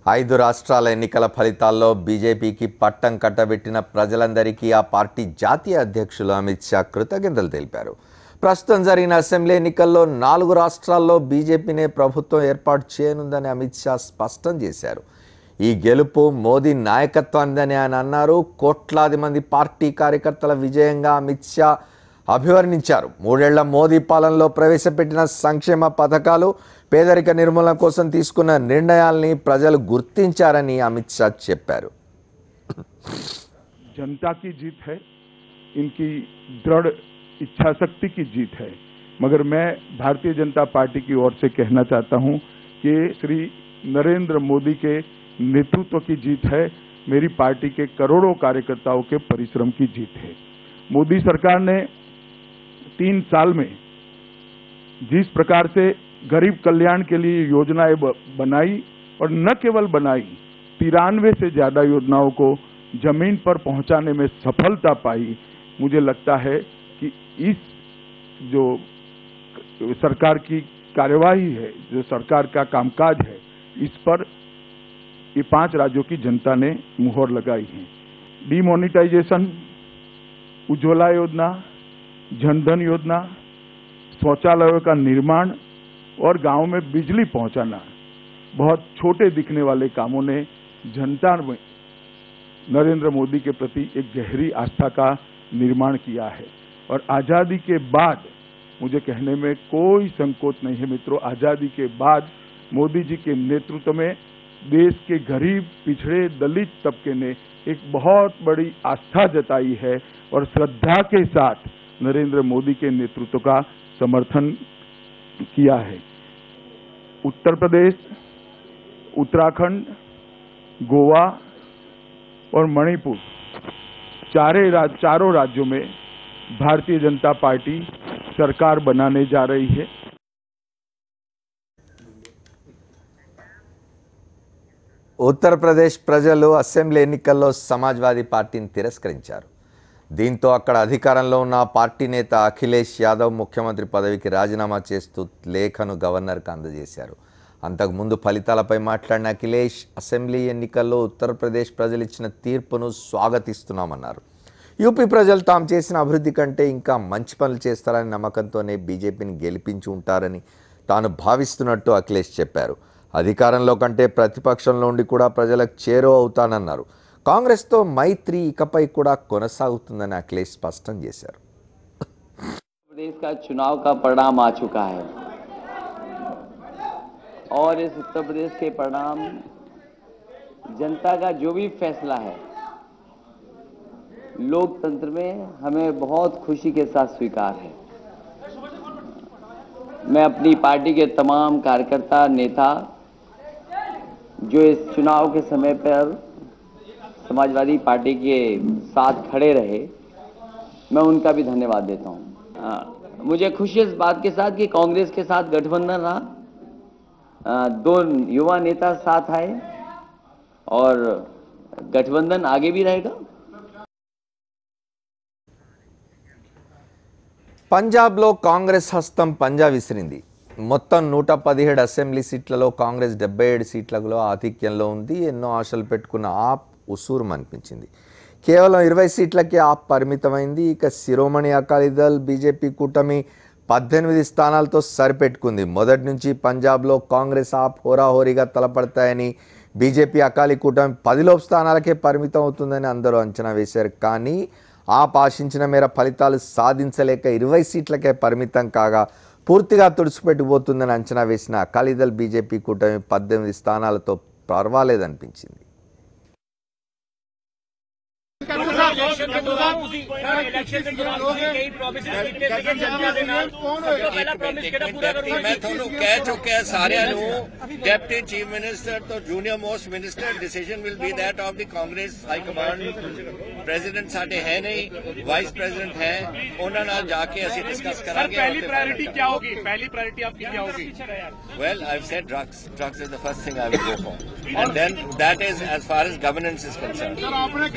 ఐదు రాష్ట్రాల ఎన్నికల ఫలితాల్లో బీజేపీకి పట్టం కట్టబెట్టిన ప్రజలందరికీ ఆ పార్టీ జాతీయ అధ్యక్షులు అమిత్ షా కృతజ్ఞతలు తెలిపారు. ప్రస్తుతం జరిగిన అసెంబ్లీ ఎన్నికల్లో 4 రాష్ట్రాల్లో బీజేపీనే ప్రభుత్వం ఏర్పాటు చేయనుందని అమిత్ షా స్పష్టం చేశారు. ఈ గెలుపు మోదీ నాయకత్వానిదని ఆయన అన్నారు. కోట్లాది మంది పార్టీ కార్యకర్తల విజయంగా అమిత్ షా అభివర్ణించారు. 3 ఏళ్ల మోదీ పాలనలో ప్రవేశపెట్టిన సంక్షేమ పథకాలు, పేదరిక నిర్మూలన కోసం తీసుకున్న నిర్ణయాల్ని ప్రజలు గుర్తించారని అమిత్ షా చెప్పారు. जनता की जीत है, इनकी दृढ़ इच्छा शक्ति की जीत है, मगर मैं भारतीय जनता पार्टी की ओर से कहना चाहता हूं कि श्री नरेंद्र मोदी के नेतृत्व की जीत है, मेरी पार्टी के करोड़ों कार्यकर्ताओं के परिश्रम की जीत है। मोदी सरकार ने 3 साल में जिस प्रकार से गरीब कल्याण के लिए योजनाएं बनाई और न केवल बनाई, 93 से ज्यादा योजनाओं को जमीन पर पहुंचाने में सफलता पाई। मुझे लगता है कि इस जो सरकार की कार्यवाही है, जो सरकार का कामकाज है, इस पर ये 5 राज्यों की जनता ने मुहर लगाई है। डिमोनेटाइजेशन, उज्ज्वला योजना, जनधन योजना, शौचालयों का निर्माण और गांव में बिजली पहुंचाना, बहुत छोटे दिखने वाले कामों ने जनता में नरेंद्र मोदी के प्रति एक गहरी आस्था का निर्माण किया है। और आजादी के बाद, मुझे कहने में कोई संकोच नहीं है मित्रों, आजादी के बाद मोदी जी के नेतृत्व में देश के गरीब, पिछड़े, दलित तबके ने एक बहुत बड़ी आस्था जताई है और श्रद्धा के साथ नरेंद्र मोदी के नेतृत्व का समर्थन किया है। उत्तर प्रदेश, उत्तराखंड, गोवा और मणिपुर चारों राज्यों में भारतीय जनता पार्टी सरकार बनाने जा रही है। ఉత్తరప్రదేశ్ ప్రజలు అసెంబ్లీ ఎన్నికల్లో సమాజ్వాదీ పార్టీని తిరస్కరించారు. దీంతో అక్కడ అధికారంలో ఉన్న పార్టీ నేత అఖిలేష్ యాదవ్ ముఖ్యమంత్రి పదవికి రాజీనామా చేస్తూ లేఖను గవర్నర్కు అందజేశారు. అంతకుముందు ఫలితాలపై మాట్లాడిన అఖిలేష్, అసెంబ్లీ ఎన్నికల్లో ఉత్తరప్రదేశ్ ప్రజలు ఇచ్చిన తీర్పును స్వాగతిస్తున్నామన్నారు. యూపీ ప్రజలు తాము చేసిన అభివృద్ధి కంటే ఇంకా మంచి పనులు చేస్తారని నమ్మకంతోనే బీజేపీని గెలిపించి ఉంటారని తాను భావిస్తున్నట్టు అఖిలేష్ చెప్పారు. అధికారంలో కంటే ప్రతిపక్షంలో ఉండి కూడా ప్రజలకు చేరువ అవుతానన్నారు. కాంగ్రెస్తో మైత్రి ఇకపై కూడా కొనసాగుతుందని అఖిలేష్ స్పష్టం చేశారు. प्रदेश का चुनाव का परिणाम आ चुका है और इस उत्तर प्रदेश के परिणाम, जनता का जो भी फैसला है, लोकतंत्र में हमें बहुत खुशी के साथ स्वीकार है। मैं अपनी पार्टी के तमाम कार्यकर्ता, नेता जो इस चुनाव के समय पर समाजवादी पार्टी के साथ खड़े रहे, मैं उनका भी धन्यवाद देता हूं। मुझे खुशी इस बात के साथ कि कांग्रेस के साथ गठबंधन रहा, 2 युवा नेता साथ आए और गठबंधन आगे भी रहेगा। పంజాబ్లో కాంగ్రెస్ హస్తం పంజా విసిరింది. మొత్తం 117 అసెంబ్లీ సీట్లలో కాంగ్రెస్ 77 సీట్లలో ఆధిక్యంలో ఉంది. ఎన్నో ఆశలు పెట్టుకున్న ఆప్ ఉసూరు అనిపించింది. కేవలం 20 సీట్లకే ఆప్ పరిమితమైంది. ఇక శిరోమణి అకాలీదళ్ బీజేపీ కూటమి 18 స్థానాలతో సరిపెట్టుకుంది. మొదటి నుంచి పంజాబ్లో కాంగ్రెస్ ఆప్ హోరాహోరీగా తలపడతాయని, బీజేపీ అకాలీ కూటమి 10 స్థానాలకే పరిమితం అవుతుందని అందరూ అంచనా వేశారు. కానీ ఆప్ ఆశించిన మేర ఫలితాలు సాధించలేక 20 సీట్లకే పరిమితం కాగా పూర్తిగా తుడిచిపెట్టిపోతుందని అంచనా వేసిన అకాలీదళ్ బీజేపీ కూటమి 18 స్థానాలతో పర్వాలేదనిపించింది. मैं थोनू कह चुके सारे डेप्टी चीफ मिनिस्टर तो junior most minister decision will be that of the Congress high command. President साडे है नहीं, वाइस प्रेसिडेंट है, उन्होंने नाल जाके असी डिस्कस करांगे। पहली प्रायोरिटी क्या होगी? पहली प्रायोरिटी आपकी क्या होगी? Well, I've said drugs. Drugs is the first thing I will go for, and then that is as far as governance is concerned.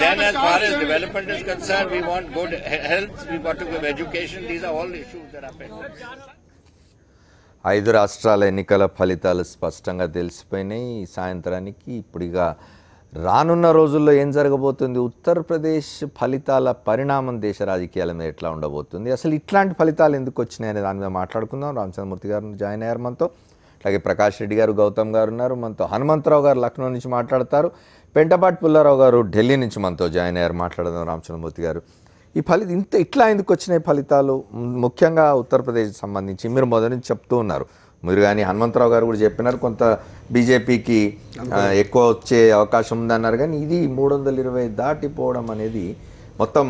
Then as far as development is concerned, we want good health, we've got to give education. These are all issues that are pending. 5 రాష్ట్రాల ఎన్నికల ఫలితాలు స్పష్టంగా తెలిసిపోయినాయి సాయంత్రానికి. ఇప్పుడు ఇక రానున్న రోజుల్లో ఏం జరగబోతుంది, ఉత్తరప్రదేశ్ ఫలితాల పరిణామం దేశ రాజకీయాల మీద ఎట్లా ఉండబోతుంది, అసలు ఇట్లాంటి ఫలితాలు ఎందుకు వచ్చినాయి అనే దాని మీద మాట్లాడుకుందాం. రామచంద్రమూర్తి గారు జాయిన్ అయ్యారు మనతో, అలాగే ప్రకాష్ రెడ్డి గారు, గౌతమ్ గారు ఉన్నారు మనతో, హనుమంతరావు గారు లక్నో నుంచి మాట్లాడతారు, పెంటపాటి పుల్లారావు గారు ఢిల్లీ నుంచి మనతో జాయిన్ అయ్యారు. మాట్లాడదాం రామచంద్రమూర్తి గారు, ఈ ఇట్లా ఎందుకు వచ్చినాయి ఫలితాలు, ముఖ్యంగా ఉత్తరప్రదేశ్ సంబంధించి మీరు మొదటి నుంచి చెప్తూ ఉన్నారు, మీరు కానీ హనుమంతరావు గారు కూడా చెప్పినారు కొంత బీజేపీకి ఎక్కువ వచ్చే అవకాశం ఉందన్నారు, కానీ ఇది 320 దాటిపోవడం అనేది మొత్తం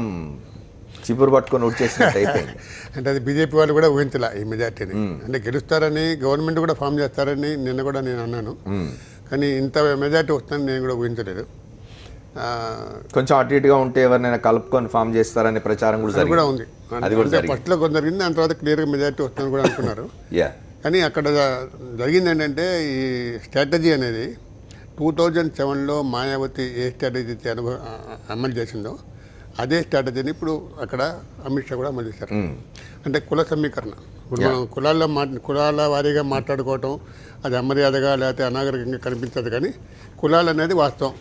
చిపురు పట్టుకొని వచ్చేసినట్టు అయిపోయింది. అంటే అది బీజేపీ వాళ్ళు కూడా ఊహించలే ఈ మెజార్టీని, అంటే గెలుస్తారని గవర్నమెంట్ కూడా ఫామ్ చేస్తారని నిన్న కూడా నేను అన్నాను, కానీ ఇంత మెజార్టీ వస్తుందని నేను కూడా ఊహించలేదు. కొంచెం అటు ఇటుగా ఉంటే ఎవరినైనా కలుపుకొని ఫామ్ చేస్తారనే ప్రచారం కూడా ఉంది. ఫస్ట్లో కొంత జరిగింది, దాని తర్వాత క్లియర్గా మెజార్టీ వస్తుందని కూడా అనుకున్నారు. కానీ అక్కడ జరిగింది ఏంటంటే ఈ స్ట్రాటజీ అనేది 2007లో మాయావతి ఏ స్ట్రాటజీ అమలు చేసిందో అదే స్ట్రాటజీని ఇప్పుడు అక్కడ అమిత్ షా కూడా అమలు చేశారు. అంటే కుల సమీకరణ, ఇప్పుడు మనం కులాల వారీగా మాట్లాడుకోవటం అది అమర్యాదగా లేకపోతే అనాగరికంగా కనిపించదు, కానీ కులాలు అనేది వాస్తవం.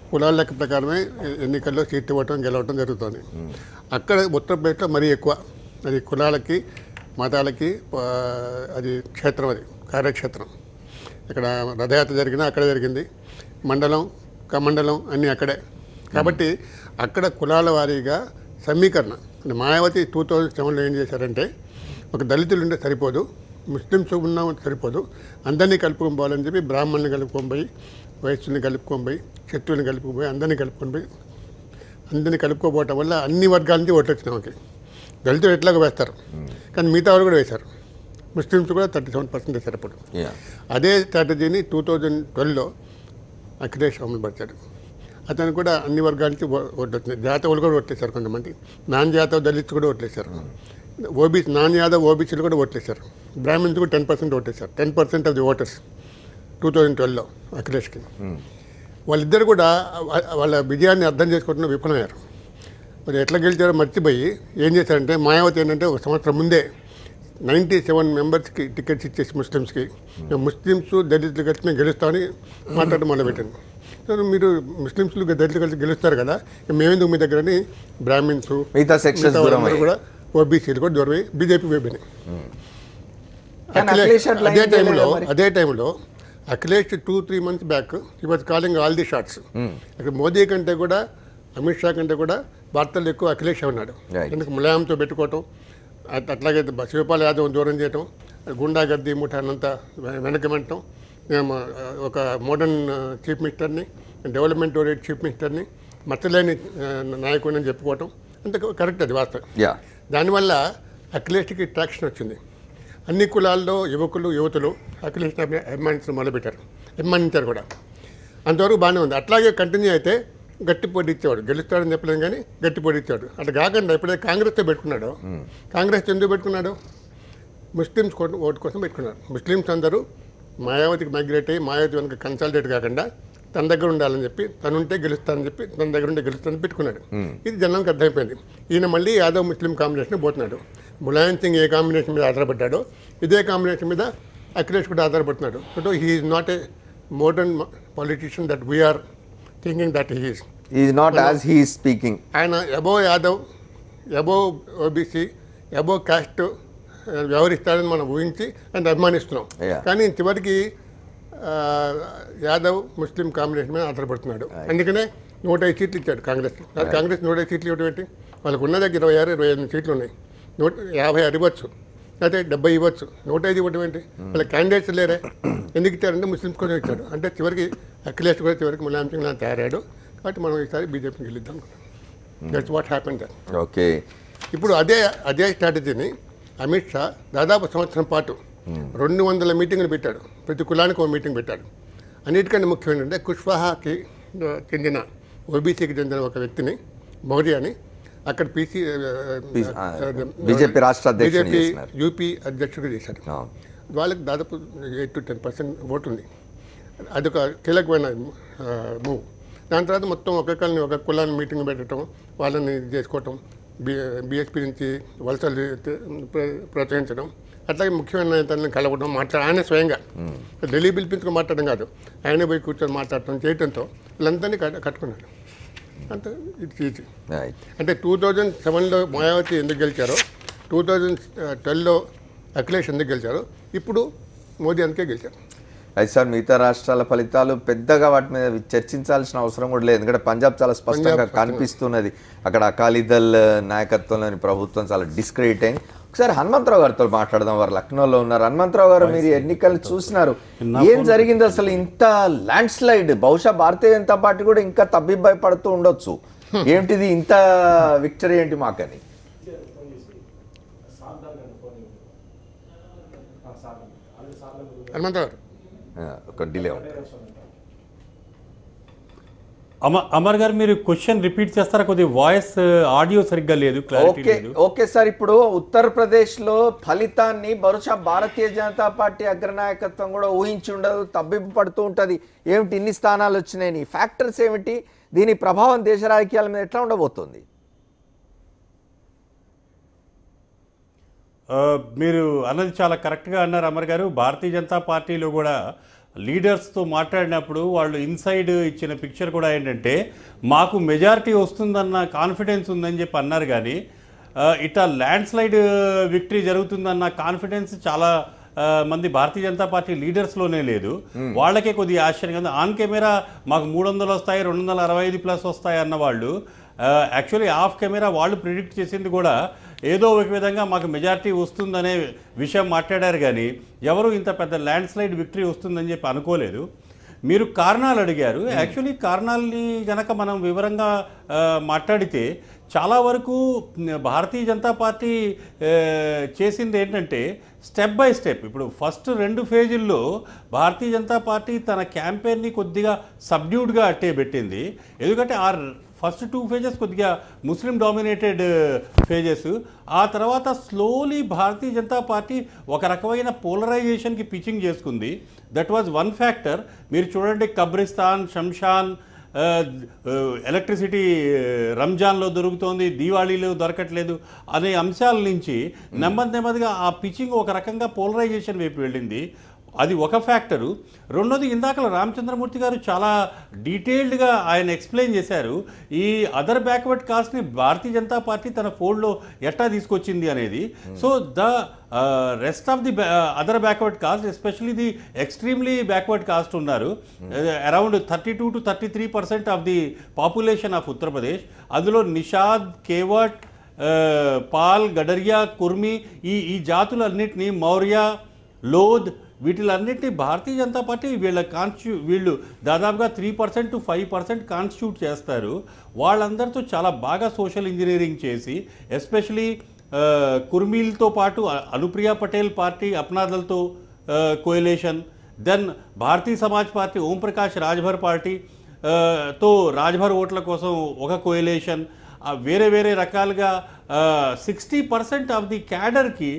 కులాల లెక్క ప్రకారమే ఎన్నికల్లో సీట్లు ఇవ్వటం గెలవటం జరుగుతుంది. అక్కడ ఉత్తరప్రదేశ్లో మరీ ఎక్కువ, అది కులాలకి మతాలకి అది క్షేత్రం, అది కార్యక్షేత్రం. ఇక్కడ రథయాత్ర జరిగినా అక్కడే జరిగింది, మండలం కమండలం అన్నీ అక్కడే. కాబట్టి అక్కడ కులాల వారీగా సమీకరణ, అంటే మాయావతి 2007లో ఏం చేశారంటే ఒక దళితులు ఉంటే సరిపోదు, ముస్లిమ్స్ ఉన్నా సరిపోదు, అందరినీ కలుపుకొని పోవాలని చెప్పి బ్రాహ్మణుని కలుపుకొని పోయి, వయస్సుని కలుపుకొని పోయి, శత్రువుని కలుపుకొని పోయి, అందరినీ కలుపుకోపోవటం వల్ల అన్ని వర్గాల నుంచి ఓట్లు వచ్చినాయి. ఓకే, దళితులు ఎట్లాగో వేస్తారు, కానీ మిగతా వాళ్ళు కూడా వేశారు. ముస్లిమ్స్ కూడా 37% వేశారు. అప్పుడు అదే స్ట్రాటజీని 2012లో అఖిలేష్ అమలుపరిచాడు. అతను కూడా అన్ని వర్గాల నుంచి ఓట్లు వచ్చినాయి. జాతవులు కూడా ఓట్లేశారు, కొంతమంది నాన్ జాతవ దళిత్స్ కూడా ఓట్లేశారు, ఓబీసీ నాన్ యాదవ్ ఓబీసీలు కూడా ఓట్లేశారు, బ్రాహ్మణ్స్ కూడా 10% ఓట్లేశారు. 10% ఆఫ్ ది ఓటర్స్ 2012లో అఖిలేష్కి. వాళ్ళిద్దరు కూడా వాళ్ళ విజయాన్ని అర్థం చేసుకుంటున్న విఫలమయ్యారు. మరి ఎట్లా గెలిచారో మర్చిపోయి ఏం చేశారంటే మాయావతి ఏంటంటే ఒక సంవత్సరం ముందే 97 మెంబర్స్కి టికెట్స్ ఇచ్చేసి ముస్లిమ్స్కి, ముస్లిమ్స్ దళితులు కలిసి మేము గెలుస్తామని మాట్లాడడం మొదలుపెట్టింది. మీరు ముస్లిమ్స్లు దళితులు కలిసి గెలుస్తారు కదా, మేమెందుకు మీ దగ్గరని బ్రాహ్మిన్స్ కూడా ఓబీసీలు కూడా దూరమై బీజేపీ వైపుని. అదే టైంలో Akhilesh 2-3 months back he was calling all the shots. అక్కడ మోదీ కంటే కూడా అమిత్ షా కంటే కూడా వార్తలు ఎక్కువ అఖిలేష్ ఉన్నాడు. ఎందుకు ములాయంతో పెట్టుకోవటం, అట్లాగే శివపాల్ యాదవ్ దూరం చేయటం, గుండాగర్దీ ముఠానంతా వెనకమంటం, మేము ఒక మోడర్న్ చీఫ్ మినిస్టర్ని, డెవలప్మెంట్ ఓరియంటెడ్ చీఫ్ మినిస్టర్ని, మచ్చలేని నాయకుడిని అని చెప్పుకోవటం అంత కరెక్ట్, అది వాస్తవం. దానివల్ల అఖిలేష్కి ట్రాక్షన్ వచ్చింది. అన్ని కులాల్లో యువతులు అఖిలేష్ అభిమానించారు కూడా. అంతవరకు బాగానే ఉంది. అట్లాగే కంటిన్యూ అయితే గట్టి పోటీ ఇచ్చేవాడు, గెలుస్తాడని చెప్పలేదు కానీ గట్టి పోటీ ఇచ్చేవాడు. అట్లా కాకుండా ఎప్పుడైతే కాంగ్రెస్తో పెట్టుకున్నాడో, కాంగ్రెస్ ఎందుకు పెట్టుకున్నాడు, ముస్లిమ్స్ ఓటు కోసం పెట్టుకున్నారు. ముస్లిమ్స్ అందరూ మాయావతికి మైగ్రేట్ అయ్యి మాయావతి వెనక కన్సల్టేట్ కాకుండా తన దగ్గర ఉండాలని చెప్పి, తనుంటే గెలుస్తానని చెప్పి తన దగ్గర ఉంటే గెలుస్తానని పెట్టుకున్నాడు. ఇది జనానికి అర్థమైపోయింది. ఈయన మళ్ళీ యాదవ్ ముస్లిం కాంబినేషన్ పోతున్నాడు. ములాయం సింగ్ ఏ కాంబినేషన్ మీద ఆధారపడ్డాడో ఇదే కాంబినేషన్ మీద అఖిలేష్ కూడా ఆధారపడుతున్నాడు. So he is not a modern politician that we're thinking that he is not as he is speaking. ఆయన above Yadav, above OBC, above caste వ్యవహరిస్తారని మనం ఊహించి ఆయన అభిమానిస్తున్నాం. కానీ చివరికి యాదవ్ ముస్లిం కాంబినేషన్ మీద ఆధారపడుతున్నాడు. అందుకనే 105 సీట్లు ఇచ్చాడు కాంగ్రెస్. కాంగ్రెస్ 105 సీట్లు ఇవ్వడం ఏంటి, వాళ్ళకు ఉన్న దగ్గర 26-28 సీట్లు ఉన్నాయి. 156 ఇవ్వచ్చు, లేకపోతే 70 ఇవ్వచ్చు, 105 ఇవ్వడం ఏంటి? వాళ్ళ క్యాండిడేట్స్ లేరే, ఎందుకు ఇచ్చారంటే ముస్లిమ్స్ కోసం ఇచ్చాడు. అంటే చివరికి అఖిలేష్ కూడా చివరికి ములాయం సింగ్ లాగా తయారాడు. కాబట్టి మనం ఈసారి బీజేపీని గెలుద్దాం. That's what happened that. Okay, ఇప్పుడు అదే స్ట్రాటజీని అమిత్ షా దాదాపు సంవత్సరం పాటు 200 మీటింగ్లు పెట్టాడు. ప్రతి కులానికి ఒక మీటింగ్ పెట్టాడు. అన్నిటికంటే ముఖ్యం ఏంటంటే కుష్వాహాకి చెందిన ఓబీసీకి చెందిన ఒక వ్యక్తిని మౌర్య అని అక్కడ బీజేపీ రాష్ట్ర బీజేపీ యూపీ అధ్యక్షుడు చేశారు. వాళ్ళకి దాదాపు 8-10% ఓటు ఉంది. అదొక కీలకమైన మూవ్. దాని తర్వాత మొత్తం ఒక కులాన్ని మీటింగ్ పెట్టడం, వాళ్ళని చేసుకోవటం, బీఎస్పీ నుంచి వలసలు ప్రోత్సహించడం, అట్లాగే ముఖ్యమైన నేతలను కలవడం ఆయన స్వయంగా ఢిల్లీ పిలిపించుకుని మాట్లాడడం కాదు, ఆయన పోయి కూర్చొని మాట్లాడటం చేయడంతో వీళ్ళందరినీ కట్టుకున్నారు. అంతే ఇది. అంటే 2007లో మాయావతి ఎందుకు గెలిచారో, 2012లో అఖిలేష్ ఎందుకు గెలిచారో, ఇప్పుడు మోదీ అందుకే గెలిచారు. అయితే సార్ మిగతా రాష్ట్రాల ఫలితాలు పెద్దగా వాటి మీద చర్చించాల్సిన అవసరం కూడా లేదు, ఎందుకంటే పంజాబ్ చాలా స్పష్టంగా కనిపిస్తున్నది. అక్కడ అకాలీదళ్ నాయకత్వంలోని ప్రభుత్వం చాలా డిస్క్రెడిట్ అయింది. ఒకసారి హనుమంతరావు గారితో మాట్లాడదాం. వారు లక్నోలో ఉన్నారు. హనుమంతరావు గారు, మీరు ఎన్నికలు చూసినారు, ఏం జరిగింది అసలు? ఇంత ల్యాండ్ స్లైడ్, బహుశా భారతీయ జనతా పార్టీ కూడా ఇంకా తబ్బిబ్బయపడుతూ ఉండొచ్చు. ఏంటిది ఇంత విక్టరీ ఏంటి మాకని? హనుమంతరావు ఒక డిలే ఉంటుంది. అమర్ గారు, మీరు క్వశ్చన్ రిపీట్ చేస్తారా? కొద్దిగా వాయిస్ ఆడియో సరిగ్గా లేదు, క్లారిటీ లేదు. ఓకే సార్, ఇప్పుడు ఉత్తరప్రదేశ్లో ఫలితాన్ని బహుశా భారతీయ జనతా పార్టీ అగ్రనాయకత్వం కూడా ఊహించి ఉండదు, తబ్బిబ్బు పడుతూ ఉంటుంది. ఏమిటి ఇన్ని స్థానాలు వచ్చినాయని? ఫ్యాక్టర్స్ ఏమిటి? దీని ప్రభావం దేశ రాజకీయాల మీద ఎట్లా ఉండబోతుంది? మీరు అన్నది చాలా కరెక్ట్గా అన్నారు అమర్ గారు. భారతీయ జనతా పార్టీలో కూడా లీడర్స్తో మాట్లాడినప్పుడు వాళ్ళు ఇన్సైడ్ ఇచ్చిన పిక్చర్ కూడా ఏంటంటే, మాకు మెజారిటీ వస్తుందన్న కాన్ఫిడెన్స్ ఉందని చెప్పి అన్నారు. కానీ ఇట్లా ల్యాండ్ స్లైడ్ విక్టరీ జరుగుతుందన్న కాన్ఫిడెన్స్ చాలా మంది భారతీయ జనతా పార్టీ లీడర్స్లోనే లేదు. వాళ్ళకే కొద్దిగా ఆశ్చర్యంగా ఉంది. ఆన్ కెమెరా మాకు 300 వస్తాయి, 265+ వస్తాయి అన్న వాళ్ళు యాక్చువల్లీ ఆఫ్ కెమెరా వాళ్ళు ప్రిడిక్ట్ చేసింది కూడా ఏదో ఒక విధంగా మాకు మెజారిటీ వస్తుందనే విషయం మాట్లాడారు. కానీ ఎవరు ఇంత పెద్ద ల్యాండ్ స్లైడ్ విక్టరీ వస్తుందని చెప్పి అనుకోలేదు. మీరు కారణాలు అడిగారు. యాక్చువల్లీ కారణాలని గనక మనం వివరంగా మాట్లాడితే చాలా వరకు భారతీయ జనతా పార్టీ చేసింది ఏంటంటే స్టెప్ బై స్టెప్. ఇప్పుడు ఫస్ట్ 2 ఫేజుల్లో భారతీయ జనతా పార్టీ తన క్యాంపెయిన్ని కొద్దిగా సబ్డ్యూడ్గా అట్టే పెట్టింది. ఎందుకంటే ఫస్ట్ 2 ఫేజెస్ కొద్దిగా ముస్లిం డామినేటెడ్ ఫేజెస్. ఆ తర్వాత స్లోలీ భారతీయ జనతా పార్టీ ఒక రకమైన పోలరైజేషన్కి పిచింగ్ చేసుకుంది. That was one factor. మీరు చూడండి, కబ్రిస్తాన్, శంషాన్, ఎలక్ట్రిసిటీ రంజాన్లో దొరుకుతోంది, దీవాళీలో దొరకట్లేదు అనే అంశాల నుంచి నెమ్మదిగా ఆ పిచింగ్ ఒక రకంగా పోలరైజేషన్ వైపు వెళ్ళింది. అది ఒక ఫ్యాక్టరు. రెండోది, ఇందాక రామచంద్రమూర్తి గారు చాలా డీటెయిల్డ్గా ఆయన ఎక్స్ప్లెయిన్ చేశారు ఈ అదర్ బ్యాక్వర్డ్ కాస్ట్ని భారతీయ జనతా పార్టీ తన ఫోల్డ్లో ఎట్లా తీసుకొచ్చింది అనేది. So the rest of the other backward caste, especially the extremely backward caste ఉన్నారు, around 32 to 33% of the population of Uttar Pradesh. అందులో నిషాద్, కేవట్, పాల్, గడరియా, కుర్మి, ఈ జాతులన్నింటినీ, మౌర్య, లోద్, వీటిలన్నింటినీ భారతీయ జనతా పార్టీ వీళ్ళు దాదాపుగా 3% to 5% కాన్స్టిట్యూట్ చేస్తారు. వాళ్ళందరితో చాలా బాగా సోషల్ ఇంజనీరింగ్ చేసి, ఎస్పెషలీ కుర్మీలతో పాటు అనుప్రియా పటేల్ పార్టీ అప్నాదల్తో coalition, then Bharatiya Samaj party Omprakash Rajbhar party తో రాజ్భర్ ఓట్ల కోసం ఒక కోయలేషన్, వేరే వేరే రకాలుగా 60% ఆఫ్ ది క్యాడర్కి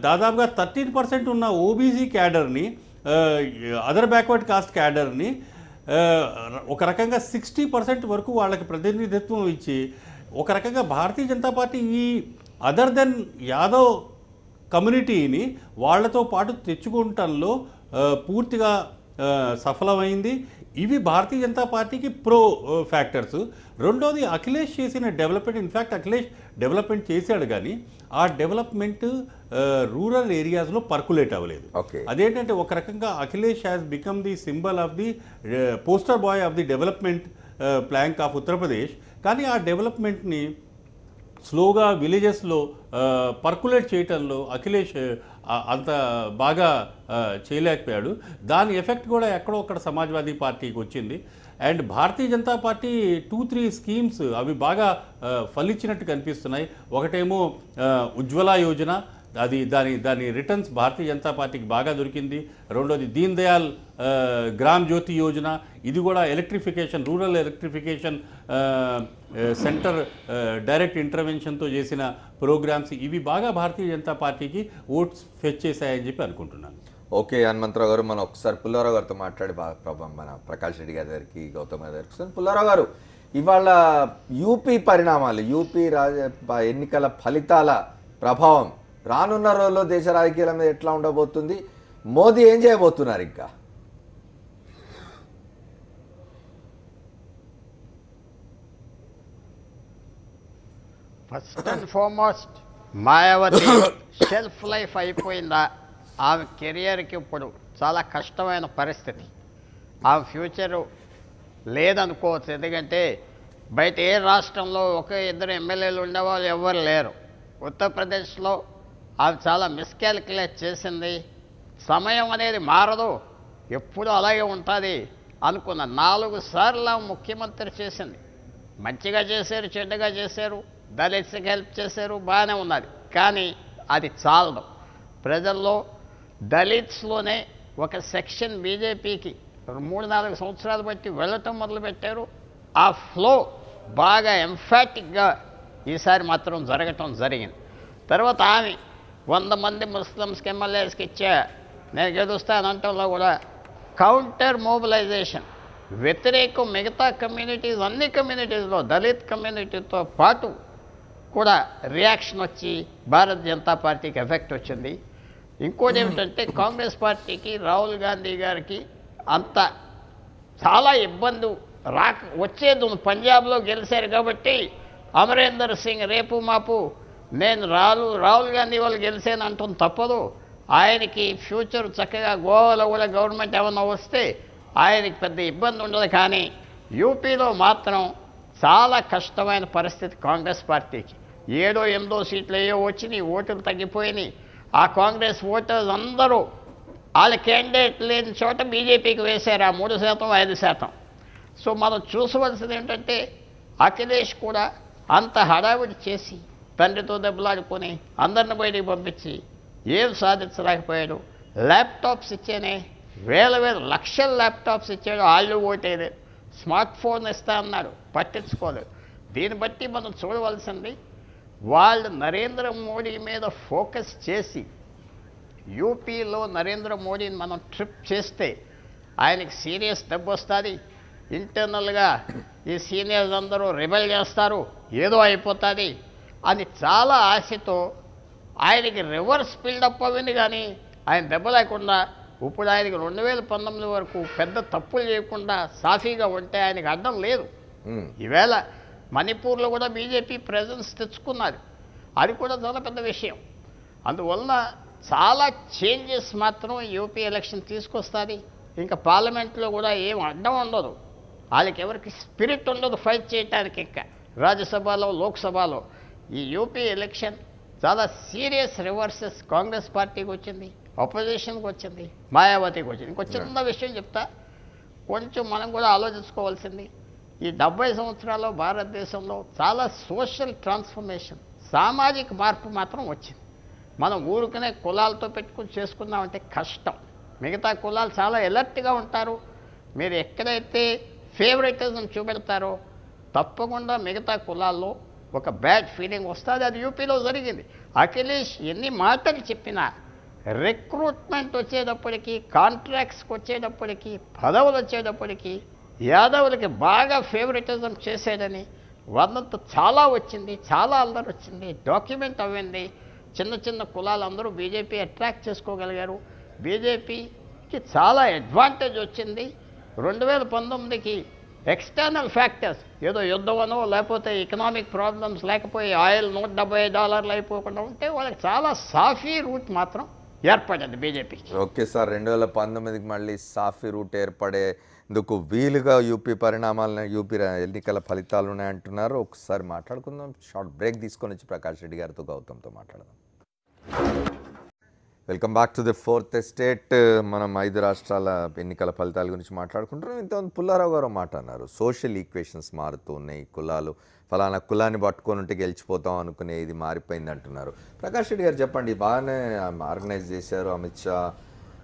దాదాపుగా 13% ఉన్న ఓబీసీ క్యాడర్ని, అదర్ బ్యాక్వర్డ్ కాస్ట్ క్యాడర్ని ఒక రకంగా 60% వరకు వాళ్ళకి ప్రతినిధిత్వం ఇచ్చి ఒక రకంగా భారతీయ జనతా పార్టీ ఈ అదర్ దెన్ యాదవ్ కమ్యూనిటీని వాళ్లతో పాటు తెచ్చుకోవటంలో పూర్తిగా సఫలమైంది. ఇవి భారతీయ జనతా పార్టీకి ప్రో ఫ్యాక్టర్స్. రెండోది, అఖిలేష్ చేసిన డెవలప్మెంట్. ఇన్ఫ్యాక్ట్ అఖిలేష్ డెవలప్మెంట్ చేశాడు, కానీ ఆ డెవలప్మెంట్ రూరల్ ఏరియాస్లో పర్కులేట్ అవ్వలేదు. అదేంటంటే ఒక రకంగా Akhilesh has become the symbol of the poster boy of the development plank of Uttar Pradesh. కానీ ఆ డెవలప్మెంట్ని స్లోగా విలేజెస్లో పర్కులేట్ చేయటంలో అఖిలేష్ అంత బాగా చేయలేకపోయాడు. దాని ఎఫెక్ట్ కూడా ఎక్కడో అక్కడ సమాజ్వాదీ పార్టీకి వచ్చింది. And Bharatiya Janata party 2-3 schemes అవి బాగా ఫలించినట్టు కనిపిస్తున్నాయి. ఒకటేమో ఉజ్వల యోజన, అది దాని రిటర్న్స్ భారతీయ జనతా పార్టీకి బాగా దొరికింది. రెండోది దీన్ దయాల్ గ్రామ్ జ్యోతి యోజన, ఇది కూడా electrification, rural electrification centre direct ఇంటర్వెన్షన్తో చేసిన ప్రోగ్రామ్స్, ఇవి బాగా భారతీయ జనతా పార్టీకి ఓట్స్ ఫెచ్ చేశాయని చెప్పి అనుకుంటున్నాను. ఓకే హనుమంతరావు గారు, మనం ఒకసారి పుల్లారావు గారితో మాట్లాడి మన ప్రకాష్ రెడ్డి గారికి, గౌతమ్ గారికి. పుల్లారావు గారు, ఇవాళ యూపీ పరిణామాలు, యూపీ ఎన్నికల ఫలితాల ప్రభావం రానున్న రోజుల్లో దేశ రాజకీయాల మీద ఎట్లా ఉండబోతుంది, మోదీ ఏం చేయబోతున్నారు ఇంకా? First and foremost Mayawati shelf life అయిపోయిందా? ఆమె కెరియర్కి ఇప్పుడు చాలా కష్టమైన పరిస్థితి. ఆమె ఫ్యూచరు లేదనుకోవచ్చు. ఎందుకంటే బయట ఏ రాష్ట్రంలో ఒక ఇద్దరు ఎమ్మెల్యేలు ఉండేవాళ్ళు ఎవ్వరు లేరు. ఉత్తరప్రదేశ్లో ఆమె చాలా మిస్కాలిక్యులేట్ చేసింది. సమయం అనేది మారదు, ఎప్పుడూ అలాగే ఉంటుంది అనుకున్న 4 సార్లు ముఖ్యమంత్రి చేసింది. మంచిగా చేశారు, చెడ్డగా చేశారు, దళిత్స్కి హెల్ప్ చేశారు, బాగానే ఉన్నది. కానీ అది చాలదు. ప్రజల్లో దళిత్స్లోనే ఒక సెక్షన్ బీజేపీకి 3-4 సంవత్సరాలు బట్టి వెళ్ళటం మొదలుపెట్టారు. ఆ ఫ్లో బాగా ఎంఫాటిక్గా ఈసారి మాత్రం జరగటం జరిగింది. తర్వాత ఆమె 100 మంది ముస్లిమ్స్కి ఎమ్మెల్యేస్కి ఇచ్చా నేను గెలుస్తానంటంలో కూడా కౌంటర్ మొబిలైజేషన్, వ్యతిరేకం మిగతా కమ్యూనిటీస్, అన్ని కమ్యూనిటీస్లో దళిత్ కమ్యూనిటీతో పాటు కూడా రియాక్షన్ వచ్చి భారతీయ జనతా పార్టీకి ఎఫెక్ట్ వచ్చింది. ఇంకోటి ఏమిటంటే కాంగ్రెస్ పార్టీకి రాహుల్ గాంధీ గారికి అంత చాలా ఇబ్బంది వచ్చేది. పంజాబ్లో గెలిచారు కాబట్టి అమరేందర్ సింగ్ రేపు మాపు నేను రాహుల్ గాంధీ వాళ్ళు గెలిచాను అంటుంది తప్పదు. ఆయనకి ఫ్యూచర్ చక్కగా గోవాలో కూడా గవర్నమెంట్ ఏమన్నా వస్తే ఆయనకి పెద్ద ఇబ్బంది ఉండదు. కానీ యూపీలో మాత్రం చాలా కష్టమైన పరిస్థితి కాంగ్రెస్ పార్టీకి. 7-8 సీట్లు ఏవో వచ్చినాయి, ఓటులు తగ్గిపోయినాయి. ఆ కాంగ్రెస్ ఓటర్స్ అందరూ వాళ్ళ క్యాండిడేట్ లేని చోట బీజేపీకి వేశారు ఆ 3%, 5%. సో మనం చూసవలసింది ఏంటంటే అఖిలేష్ కూడా అంత హడావిడి చేసి తండ్రితో దెబ్బలాడుకొని అందరిని బయటికి పంపించి ఏం సాధించలేకపోయాడు. ల్యాప్టాప్స్ ఇచ్చేనే వేల లక్షల ల్యాప్టాప్స్ ఇచ్చాడు, వాళ్ళు ఓటేయలేదు. స్మార్ట్ ఫోన్ ఇస్తా అన్నాడు, పట్టించుకోలేదు. దీన్ని బట్టి మనం చూడవలసింది వాళ్ళు నరేంద్ర మోడీ మీద ఫోకస్ చేసి యూపీలో నరేంద్ర మోడీని మనం ట్రిప్ చేస్తే ఆయనకి సీరియస్ దెబ్బ వస్తుంది. ఇంటర్నల్గా ఈ సీనియర్స్ అందరూ రిబెల్ చేస్తారు, ఏదో అయిపోతుంది అని చాలా ఆశతో ఆయనకి రివర్స్ బిల్డప్ అవ్వింది. కానీ ఆయన దెబ్బ లేకుండా ఇప్పుడు ఆయనకి 2019 వరకు పెద్ద తప్పులు చేయకుండా సాఫీగా ఉంటే ఆయనకి అడ్డం లేదు. ఈవేళ మణిపూర్లో కూడా బీజేపీ ప్రెజెన్స్ తెచ్చుకున్నది, అది కూడా చాలా పెద్ద విషయం. అందువలన చాలా చేంజెస్ మాత్రం యూపీ ఎలక్షన్ తీసుకొస్తుంది. ఇంకా పార్లమెంట్లో కూడా ఏం అడ్డం ఉండదు, వాళ్ళకి ఎవరికి స్పిరిట్ ఉండదు ఫైట్ చేయడానికి. ఇంకా రాజ్యసభలో లోక్సభలో ఈ యూపీ ఎలక్షన్ చాలా సీరియస్ రివర్సెస్ కాంగ్రెస్ పార్టీకి వచ్చింది, అపోజిషన్కి వచ్చింది, మాయావతికి వచ్చింది. ఇంకో చిన్న విషయం చెప్తా, కొంచెం మనం కూడా ఆలోచించుకోవాల్సింది. ఈ 70 సంవత్సరాల్లో భారతదేశంలో చాలా సోషల్ ట్రాన్స్ఫర్మేషన్, సామాజిక మార్పు మాత్రం వచ్చింది. మనం ఊరుకునే కులాలతో పెట్టుకుని చేసుకున్నామంటే కష్టం. మిగతా కులాలు చాలా ఎలర్ట్గా ఉంటారు. మీరు ఎక్కడైతే ఫేవరెటిజం చూపెడతారో తప్పకుండా మిగతా కులాల్లో ఒక బ్యాడ్ ఫీలింగ్ వస్తుంది. అది యూపీలో జరిగింది. అఖిలేష్ ఎన్ని మాటలు చెప్పినా రిక్రూట్మెంట్ వచ్చేటప్పటికి, కాంట్రాక్ట్స్కి వచ్చేటప్పటికి, పదవులు వచ్చేటప్పటికి యాదవులకి బాగా ఫేవరెటిజం చేసేదని వదంత చాలా వచ్చింది, చాలా అల్లరి వచ్చింది, డాక్యుమెంట్ అవ్వింది. చిన్న చిన్న కులాలందరూ బీజేపీ అట్రాక్ట్ చేసుకోగలిగారు. బీజేపీకి చాలా అడ్వాంటేజ్ వచ్చింది. 2019కి ఎక్స్టర్నల్ ఫ్యాక్టర్స్, ఏదో యుద్ధమనో లేకపోతే ఎకనామిక్ ప్రాబ్లమ్స్ లేకపోయి ఆయిల్ $170 అయిపోకుండా ఉంటే వాళ్ళకి చాలా సాఫీ రూట్ మాత్రం ఏర్పడింది బీజేపీకి. ఓకే సార్, 2019కి మళ్ళీ సాఫీ రూట్ ఏర్పడేందుకు వీలుగా యూపీ పరిణామాలను, యూపీ ఎన్నికల ఫలితాలు ఉన్నాయంటున్నారు. ఒకసారి మాట్లాడుకుందాం. షార్ట్ బ్రేక్ తీసుకొని వచ్చి ప్రకాష్ రెడ్డి గారితో, గౌతమ్తో మాట్లాడదాం. Welcome back to the fourth estate. మనం 5 రాష్ట్రాల ఎన్నికల ఫలితాల గురించి మాట్లాడుకుంటున్నాం. ఇంతకుముందు పుల్లారావు గారు మాట అన్నారు, సోషల్ ఈక్వేషన్స్ మారుతూ ఉన్నాయి, కులాలు ఫలానా కులాన్ని పట్టుకొని ఉంటే గెలిచిపోతాం అనుకునే ఇది మారిపోయింది అంటున్నారు. ప్రకాష్ రెడ్డి గారు చెప్పండి, బాగానే ఆర్గనైజ్ చేశారు Amit Shah,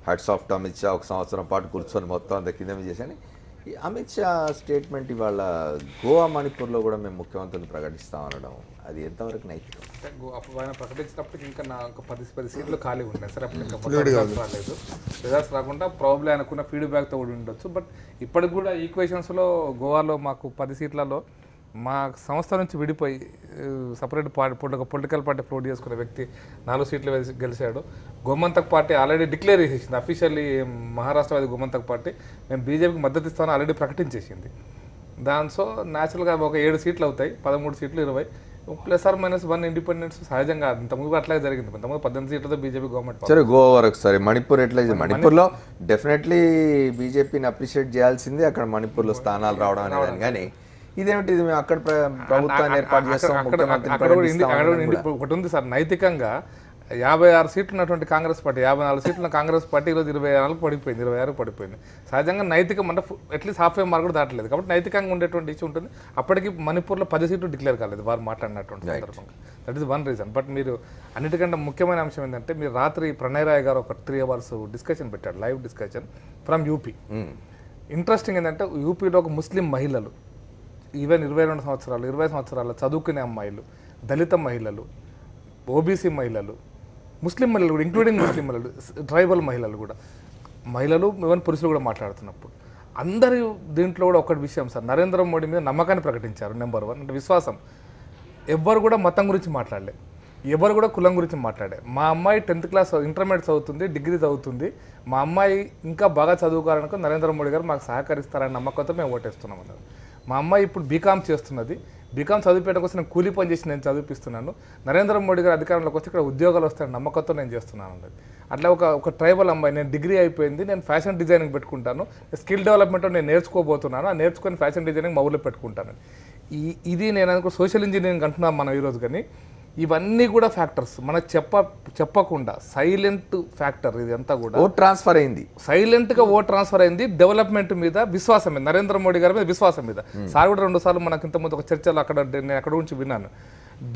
hats off to Amit Shah, 1 సంవత్సరం పాటు కూర్చొని మొత్తం అంత కింద చేశాను. ఈ అమిత్ షా స్టేట్మెంట్ ఇవాళ గోవా, మణిపూర్లో కూడా మేము ముఖ్యమంత్రిని ప్రకటిస్తాం అనడం, అది ఎంతవరకు నైతికం? ఆయన ప్రకటించినప్పటికి ఇంకా ఒక 10 సీట్లు ఖాళీ ఉన్నాయి సార్. అప్పుడు ఇంకా రాలేదు, రిజల్ట్స్ రాకుండా ప్రాబ్లీ అనుకున్న ఫీడ్బ్యాక్తో కూడా ఉండొచ్చు. బట్ ఇప్పటికి కూడా ఈక్వేషన్స్లో గోవాలో మాకు 10 సీట్లలో మా సంస్థ నుంచి విడిపోయి separate party political party float చేసుకునే వ్యక్తి 4 సీట్లు గెలిచాడు. గోమంతక్ పార్టీ ఆల్రెడీ డిక్లేర్ చేసింది అఫీషియల్లీ, మహారాష్ట్రవాది గోమంతక్ పార్టీ మేము బీజేపీకి మద్దతు ఇస్తామని ఆల్రెడీ ప్రకటించేసింది. దాంతో న్యాచురల్గా ఒక 7 సీట్లు అవుతాయి, 13 సీట్లు 20 +−1 ఇండిపెండెన్స్ సహజంగా ఇంతకుముందు అట్లాగే జరిగింది. ఇంతకుముందు 18 సీట్లతో బీజేపీ గవర్నమెంట్. సరే గోవా వరకు సరే మణిపూర్ ఎట్లా? మణిపూర్లో డెఫినెట్లీ బీజేపీని అప్రిషియేట్ చేయాల్సింది, అక్కడ మణిపూర్లో స్థానాలు రావడం అనేది. కానీ ఇదేమిటి ఇది మేము అక్కడ ప్రభుత్వాన్ని ఏర్పాటు చేస్తాం, ఒకటి ఉంది సార్, నైతికంగా 56 సీట్లు ఉన్నటువంటి కాంగ్రెస్ పార్టీ 54 సీట్లు కాంగ్రెస్ పార్టీ ఈరోజు 24 పడిపోయింది, 26 పడిపోయింది. సహజంగా నైతికం అంటే అట్లీస్ట్ హాఫ్ మార్క్ కూడా దాటలేదు. కాబట్టి నైతికంగా ఉండేటువంటి ఇష్యూ ఉంటుంది. అప్పటికి మణిపూర్లో 10 సీట్లు డిక్లేర్ కాలేదు వారు మాట్లాడినటువంటి సందర్భంగా. That is one reason. But మీరు అన్నిటికంటే ముఖ్యమైన అంశం ఏంటంటే, మీరు రాత్రి ప్రణయ్ రాయ్ గారు ఒక 3 hours డిస్కషన్ పెట్టాడు, live discussion from UP. Interesting ఏంటంటే యూపీలో ఒక ముస్లిం మహిళలు, ఈవెన్ 22 సంవత్సరాలు 20 సంవత్సరాలు చదువుకునే అమ్మాయిలు, దళిత మహిళలు, ఓబీసీ మహిళలు, ముస్లిం మహిళలు కూడా ఇంక్లూడింగ్ ముస్లిం మహిళలు, ట్రైబల్ మహిళలు కూడా, మహిళలు ఈవెన్ పురుషులు కూడా మాట్లాడుతున్నప్పుడు అందరి దీంట్లో కూడా ఒకటి విషయం సార్, నరేంద్ర మోడీ మీద నమ్మకాన్ని ప్రకటించారు. నెంబర్ 1 అంటే విశ్వాసం. ఎవ్వరు కూడా మతం గురించి మాట్లాడలే, ఎవరు కూడా కులం గురించి మాట్లాడే. మా అమ్మాయి 10th క్లాస్ ఇంటర్మీడియట్ చదువుతుంది, డిగ్రీ చదువుతుంది, మా అమ్మాయి ఇంకా బాగా చదువుకోవాలనుకో నరేంద్ర మోడీ గారు మాకు సహకరిస్తారని నమ్మకంతో మేము ఓటేస్తున్నాం అన్నారు. మా అమ్మాయి ఇప్పుడు బీకామ్ చేస్తున్నది, బీకామ్ చదివిపేట కోసం నేను కూలీ పని చేసి నేను చదివిపిస్తున్నాను, నరేంద్ర మోడీ గారు అధికారంలోకి వచ్చి ఇక్కడ ఉద్యోగాలు వస్తాయని నమ్మకంతో నేను చేస్తున్నాను అన్నది. అట్లా ఒక ట్రైబల్ అమ్మాయి, నేను డిగ్రీ అయిపోయింది, నేను ఫ్యాషన్ డిజైనింగ్ పెట్టుకుంటాను, స్కిల్ డెవలప్మెంట్ నేను నేర్చుకోబోతున్నాను, ఆ నేర్చుకొని ఫ్యాషన్ డిజైనింగ్ మౌలు పెట్టుకుంటాను. ఇది నేను అనుకో సోషల్ ఇంజనీరింగ్ అంటున్నాం మనం ఈరోజు. కానీ ఇవన్నీ కూడా ఫ్యాక్టర్స్ మనకు చెప్పకుండా సైలెంట్ ఫ్యాక్టర్. ఇది అంతా కూడా ఓట్ ట్రాన్స్ఫర్ అయింది, సైలెంట్గా ఓట్ ట్రాన్స్ఫర్ అయింది. డెవలప్మెంట్ మీద విశ్వాసం మీద, నరేంద్ర మోడీ గారి మీద విశ్వాసం మీద. సార్ కూడా 2 సార్లు మనకు ఇంతకుముందు ఒక చర్చలో నేను అక్కడ నుంచి విన్నాను.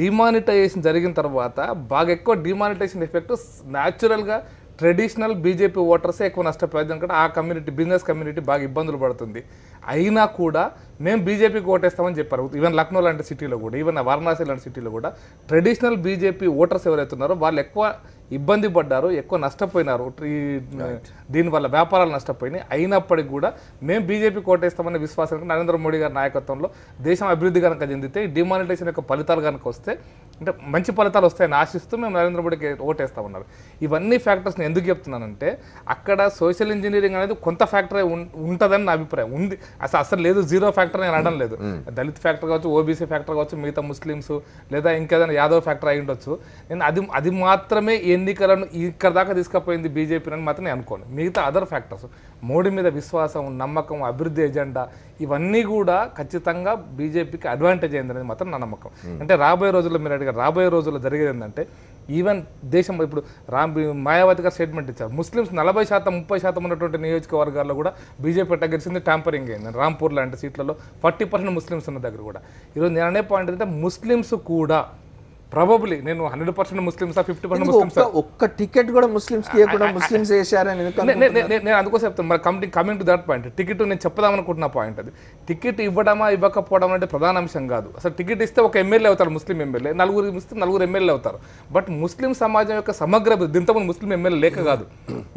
డిమానిటైజేషన్ జరిగిన తర్వాత బాగా ఎక్కువ డిమానిటైజేషన్ ఎఫెక్ట్ న్యాచురల్గా ట్రెడిషనల్ బీజేపీ ఓటర్సే ఎక్కువ నష్టపోయేది. ఎందుకంటే ఆ కమ్యూనిటీ, బిజినెస్ కమ్యూనిటీ బాగా ఇబ్బందులు పడుతుంది. అయినా కూడా మేము బీజేపీకి ఓటేస్తామని చెప్పారు. ఈవెన్ లక్నో లాంటి సిటీలో కూడా, ఈవెన్ వారణాసి లాంటి సిటీలో కూడా ట్రెడిషనల్ బీజేపీ ఓటర్స్ ఎవరైతే ఉన్నారో వాళ్ళు ఎక్కువ ఇబ్బంది పడ్డారు, ఎక్కువ నష్టపోయినారు. దీనివల్ల వ్యాపారాలు నష్టపోయినాయి. అయినప్పటికీ కూడా మేము బీజేపీకి ఓటేస్తామనే విశ్వాసం నరేంద్ర మోడీ గారి నాయకత్వంలో దేశం అభివృద్ధి కనుక చెందితే, డిమానిటైజేషన్ యొక్క ఫలితాలు కనుక వస్తే, అంటే మంచి ఫలితాలు వస్తాయని ఆశిస్తూ మేము నరేంద్ర మోడీకి ఓటేస్తామన్నారు. ఇవన్నీ ఫ్యాక్టర్స్ని ఎందుకు చెప్తున్నానంటే, అక్కడ సోషల్ ఇంజనీరింగ్ అనేది కొంత ఫ్యాక్టరే ఉంటుందని నా అభిప్రాయం. ఉంది, అసలు లేదు, 0 ఫ్యాక్టర్ నేను అనడం లేదు. దళిత్ ఫ్యాక్టర్ కావచ్చు, ఓబీసీ ఫ్యాక్టర్ కావచ్చు, మిగతా ముస్లిమ్స్ లేదా ఇంకేదైనా యాదవ్ ఫ్యాక్టర్ అయి ఉండొచ్చు. నేను అది మాత్రమే ఎన్నికలను ఇక్కడ దాకా తీసుకుపోయింది బీజేపీ అని మాత్రం నేను అనుకోను. మిగతా అదర్ ఫ్యాక్టర్స్, మోడీ మీద విశ్వాసం, నమ్మకం, అభివృద్ధి ఎజెండా, ఇవన్నీ కూడా ఖచ్చితంగా బీజేపీకి అడ్వాంటేజ్ అయిందనేది మాత్రం నా నమ్మకం. అంటే రాబోయే రోజుల్లో మీరు అడిగారు, రాబోయే రోజుల్లో జరిగేది ఏంటంటే, ఈవెన్ దేశం ఇప్పుడు మాయావతి గారు స్టేట్మెంట్ ఇచ్చారు, ముస్లిమ్స్ 40% 30% ఉన్నటువంటి నియోజకవర్గాల్లో కూడా బీజేపీ గెలిచింది, ట్యాంపరింగ్ అయింది. రాంపూర్ లాంటి సీట్లలో 40% ముస్లిమ్స్ ఉన్న దగ్గర కూడా. ఈరోజు నేను అనే పాయింట్ ఏంటంటే, ముస్లిమ్స్ కూడా ప్రాబబ్లీ, నేను 100% ముస్లిమ్స్ 50% ముస్లిమ్స్, ఒక్క టికెట్ కూడా ముస్లిమ్స్ కి కూడా ముస్లిమ్స్ వేశారని నేను అందుకోసం చెప్తాను. మరి coming to that point, ticket నేను చెప్దామనుకుంటున్న పాయింట్ అది. టికెట్ ఇవ్వడమా ఇవ్వకపోవడం అంటే ప్రధాన అంశం కాదు. అసలు టికెట్ ఇస్తే ఒక ఎమ్మెల్యే అవుతారు, ముస్లిం ఎమ్మెల్యే, 4 ఇస్తే 4 ఎమ్మెల్యే అవుతారు. బట్ ముస్లిం సమాజం యొక్క సమగ్ర దీంతో ముస్లిం ఎమ్మెల్యే లేక కాదు,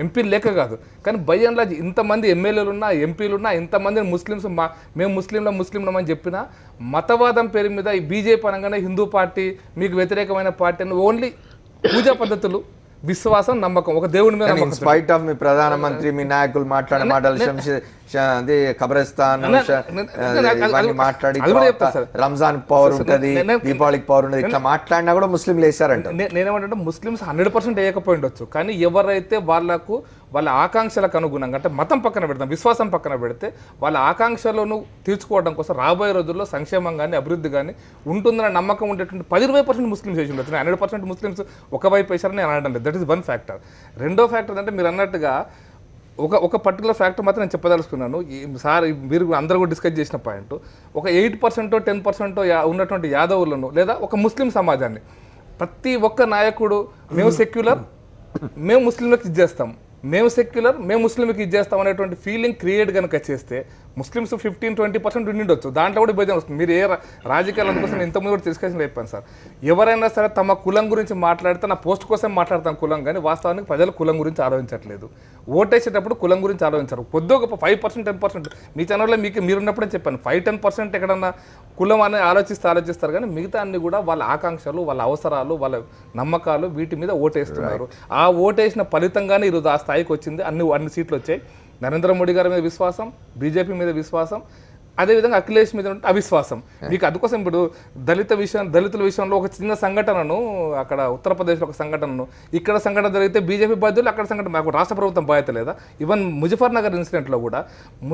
ఎంపీలు లేక కాదు, కానీ బై అండ్ లార్జ్ ఇంతమంది ఎమ్మెల్యేలున్నా, ఎంపీలున్నా, ఇంతమంది ముస్లిమ్స్ మేము ముస్లింలం అని చెప్పినా, మతవాదం పేరు మీద ఈ బీజేపీ అనగానే హిందూ పార్టీ, మీకు వ్యతిరేకమైన పార్టీ అని ఓన్లీ పూజా పద్ధతులు, విశ్వాసం, నమ్మకం, ఒక దేవుడి మీద నమ్మకం. స్పైట్ ఆఫ్ మీ ప్రధానమంత్రి, మీ నాయకులు మాట్లాడే మాటలు, ఖబరస్థాన్ మాట్లాడి రంజాన్ పవర్ ఉంటుంది, దీపావళికి పవర్ ఉంటుంది, ఇట్లా మాట్లాడినా కూడా ముస్లింలు వేశారంట. నేనేమంటే ముస్లిమ్స్ 100% వేయకపోయి ఉండొచ్చు, కానీ ఎవరైతే వాళ్ళ ఆకాంక్షలకు అనుగుణంగా, అంటే మతం పక్కన పెడతాం, విశ్వాసం పక్కన పెడితే, వాళ్ళ ఆకాంక్షలను తీర్చుకోవడం కోసం రాబోయే రోజుల్లో సంక్షేమం కానీ అభివృద్ధి కానీ ఉంటుందన్న నమ్మకం ఉండేటువంటి 10-20% ముస్లిమ్స్ వేసి ఉండొచ్చు. 100% ముస్లిమ్స్ ఒకవైపు వేశారని నేను అనడం లేదు. That is 1 factor. రెండో ఫ్యాక్టర్ అంటే మీరు అన్నట్టుగా ఒక పర్టికులర్ ఫ్యాక్టర్ మాత్రం నేను చెప్పదలుచుకున్నాను. సార్ మీరు అందరూ కూడా డిస్కస్ చేసిన పాయింట్, ఒక 8% 10% ఉన్నటువంటి యాదవులను లేదా ఒక ముస్లిం సమాజాన్ని, ప్రతి ఒక్క నాయకుడు మేము సెక్యులర్, మేము ముస్లింలకు ఇచ్చేస్తాం, మేము సెక్యులర్, మేము ముస్లింకి ఇచ్చేస్తాం అనేటువంటి ఫీలింగ్ క్రియేట్ కనుక చేస్తే ముస్లిమ్స్ 15-20% ఉండిండొచ్చు, దాంట్లో కూడా విభజన వస్తుంది. మీరు ఏ రాజకీయాల కోసం ఇంతకుముందు కూడా డిస్కషన్ అయిపోయింది సార్. ఎవరైనా సరే తమ కులం గురించి మాట్లాడితే నా పోస్ట్ కోసం మాట్లాడతాం కులం, కానీ వాస్తవానికి ప్రజలు కులం గురించి ఆలోచించట్లేదు. ఓటేసేటప్పుడు కులం గురించి ఆలోచించారు. పొద్దు ఒక 5%, 10% మీ ఛానల్లో మీరున్నప్పుడే చెప్పాను, 5-10% ఎక్కడన్నా కులం అనేది ఆలోచిస్తారు, కానీ మిగతా అన్ని కూడా వాళ్ళ ఆకాంక్షలు, వాళ్ళ అవసరాలు, వాళ్ళ నమ్మకాలు, వీటి మీద ఓటేస్తున్నారు. ఆ ఓటేసిన ఫలితంగానే ఈరోజు ఆ స్థాయికి వచ్చింది. అన్ని సీట్లు వచ్చాయి. నరేంద్ర మోడీ గారి మీద విశ్వాసం, బీజేపీ మీద విశ్వాసం, అదేవిధంగా అఖిలేష్ మీద అవిశ్వాసం. మీకు అందుకోసం ఇప్పుడు దళితుల విషయంలో ఒక చిన్న సంఘటనను, అక్కడ ఉత్తరప్రదేశ్లో ఒక సంఘటనను, ఇక్కడ సంఘటన జరిగితే బీజేపీ బాధ్యులు, అక్కడ సంఘటన మాకు రాష్ట్ర ప్రభుత్వం బాధ్యత లేదా? ఈవెన్ ముజఫర్ నగర్ ఇన్సిడెంట్లో కూడా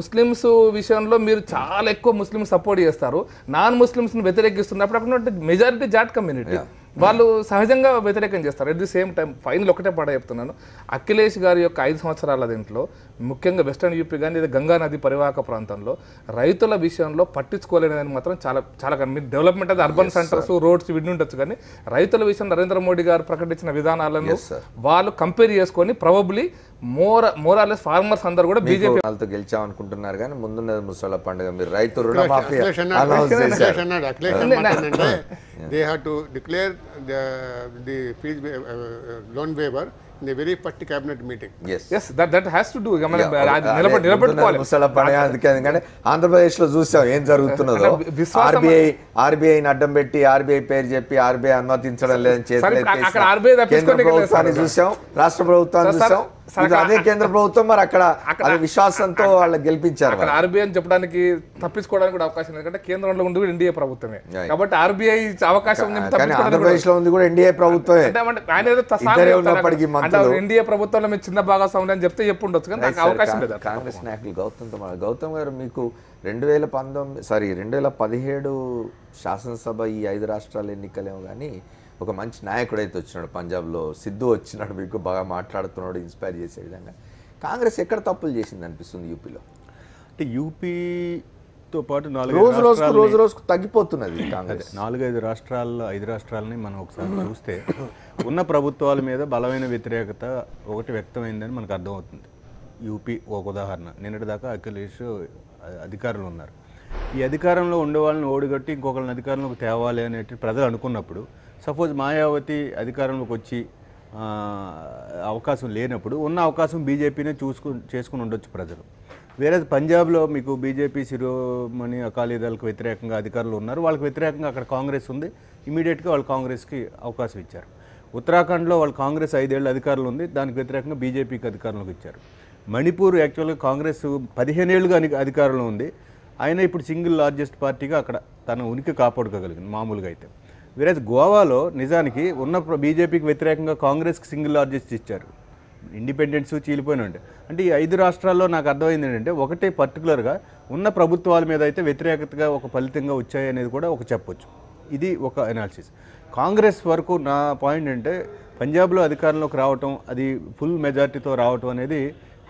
ముస్లిమ్స్ విషయంలో మీరు చాలా ఎక్కువ ముస్లిమ్స్ సపోర్ట్ చేస్తారు, నాన్ ముస్లిమ్స్ని వ్యతిరేకిస్తున్నప్పుడు అక్కడ మెజారిటీ జాట్ కమ్యూనిటీ వాళ్ళు సహజంగా వ్యతిరేకం చేస్తారు. At the same time final ఒకటే పాట చెప్తున్నాను, అఖిలేష్ గారి యొక్క 5 సంవత్సరాల దీంట్లో ముఖ్యంగా వెస్టర్న్ యూపీ కానీ లేదా గంగా నది పరివాహక ప్రాంతంలో రైతుల విషయంలో పట్టించుకోలేదని మాత్రం చాలా మీరు డెవలప్మెంట్ అది అర్బన్ సెంటర్స్, రోడ్స్ విడి ఉండొచ్చు, కానీ రైతుల విషయం నరేంద్ర మోడీ గారు ప్రకటించిన విధానాలను వాళ్ళు కంపేర్ చేసుకొని ప్రాబబ్లీ మోరాలెస్ ఫార్మర్స్ అందరూ కూడా బీజేపీ వాళ్ళతో గెలిచామనుకుంటున్నారు, కానీ ముందున్నది ముసళ్ళ పండుగ. మీరు రైతు they have to declare the fees loan waiver in a very first cabinet meeting. Yes, that has to do. నిలబెట్టుకోవాలి ముసళ్ళ పండుగ. అందుకని ఆంధ్రప్రదేశ్ లో చూసాం ఏం జరుగుతున్నదో. ఆర్బీఐని అడ్డం పెట్టి ఆర్బీఐ పేరు చెప్పి ఆర్బీఐ అనుమతించడం లేదని కేంద్ర ప్రభుత్వాన్ని చూసాం, రాష్ట్ర ప్రభుత్వాన్ని చూసాం, అదే కేంద్ర ప్రభుత్వం మరి అక్కడ విశ్వాసంతో వాళ్ళు గెలిపించారు. ఆర్బీఐ అని చెప్పడానికి తప్పించుకోవడానికి కూడా అవకాశం, ఎందుకంటే కేంద్రంలో ఉంది కూడా ఎన్డీఏ ప్రభుత్వమే, కాబట్టి ఆర్బీఐ అవకాశం ఆంధ్రప్రదేశ్ లో ఉంది కూడా ఎన్డీఏ ప్రభుత్వమే. ఉన్నప్పటికీ ఎన్డీఏ ప్రభుత్వంలో మీరు చిన్న భాగస్వామ్యం అని చెప్తే చెప్పుండొచ్చు, కానీ నాకు అవకాశం లేదు. కాంగ్రెస్ నాయకులు గౌతమ్ గారు మీకు 2017 శాసనసభ ఈ 5 రాష్ట్రాల ఎన్నికలేమో కానీ ఒక మంచి నాయకుడు అయితే వచ్చినాడు. పంజాబ్లో సిద్ధు వచ్చినాడు, మీకు బాగా మాట్లాడుతున్నాడు, ఇన్స్పైర్ చేసే విధంగా. కాంగ్రెస్ ఎక్కడ తప్పులు చేసింది అనిపిస్తుంది యూపీలో? అంటే యూపీతో పాటు రోజు రోజుకు తగ్గిపోతున్నది కాంగ్రెస్. 4-5 రాష్ట్రాలని మనం ఒకసారి చూస్తే ఉన్న ప్రభుత్వాల మీద బలమైన వ్యతిరేకత ఒకటి వ్యక్తమైందని మనకు అర్థమవుతుంది. యూపీ ఒక ఉదాహరణ. నిన్నటిదాకా అఖిలేష్ అధికారులు ఉన్నారు. ఈ అధికారంలో ఉండే వాళ్ళని ఓడిగట్టి ఇంకొకరిని అధికారంలోకి తేవాలి అనేటి ప్రజలు అనుకున్నప్పుడు, సపోజ్ మాయావతి అధికారంలోకి వచ్చి అవకాశం లేనప్పుడు ఉన్న అవకాశం బీజేపీనే చేసుకుని ఉండొచ్చు ప్రజలు. వేరే పంజాబ్లో మీకు బీజేపీ శిరోమణి అకాలీదళకు వ్యతిరేకంగా అధికారులు ఉన్నారు, వాళ్ళకి వ్యతిరేకంగా అక్కడ కాంగ్రెస్ ఉంది, ఇమీడియట్గా వాళ్ళు కాంగ్రెస్కి అవకాశం ఇచ్చారు. ఉత్తరాఖండ్లో వాళ్ళు కాంగ్రెస్ 5 ఏళ్ళ అధికారులు ఉంది, దానికి వ్యతిరేకంగా బీజేపీకి అధికారంలోకి ఇచ్చారు. మణిపూర్ యాక్చువల్గా కాంగ్రెస్ 15 ఏళ్ళుగా అధికారంలో ఉంది, అయినా ఇప్పుడు సింగిల్ లార్జెస్ట్ పార్టీగా అక్కడ తన ఉనికి కాపాడుకోగలిగింది మామూలుగా అయితే. వేరే గోవాలో నిజానికి ఉన్న బీజేపీకి వ్యతిరేకంగా కాంగ్రెస్కి సింగిల్ లార్జెస్ట్ ఇచ్చారు, ఇండిపెండెన్స్ చీలిపోయిన ఉంటే. అంటే ఈ 5 రాష్ట్రాల్లో నాకు అర్థమైంది ఏంటంటే, ఒకటే పర్టికులర్గా ఉన్న ప్రభుత్వాల మీద అయితే వ్యతిరేకతగా ఒక ఫలితంగా వచ్చాయి అనేది కూడా ఒక చెప్పొచ్చు. ఇది ఒక అనాలిసిస్. కాంగ్రెస్ వరకు నా పాయింట్ అంటే, పంజాబ్లో అధికారంలోకి రావటం, అది ఫుల్ మెజార్టీతో రావటం అనేది,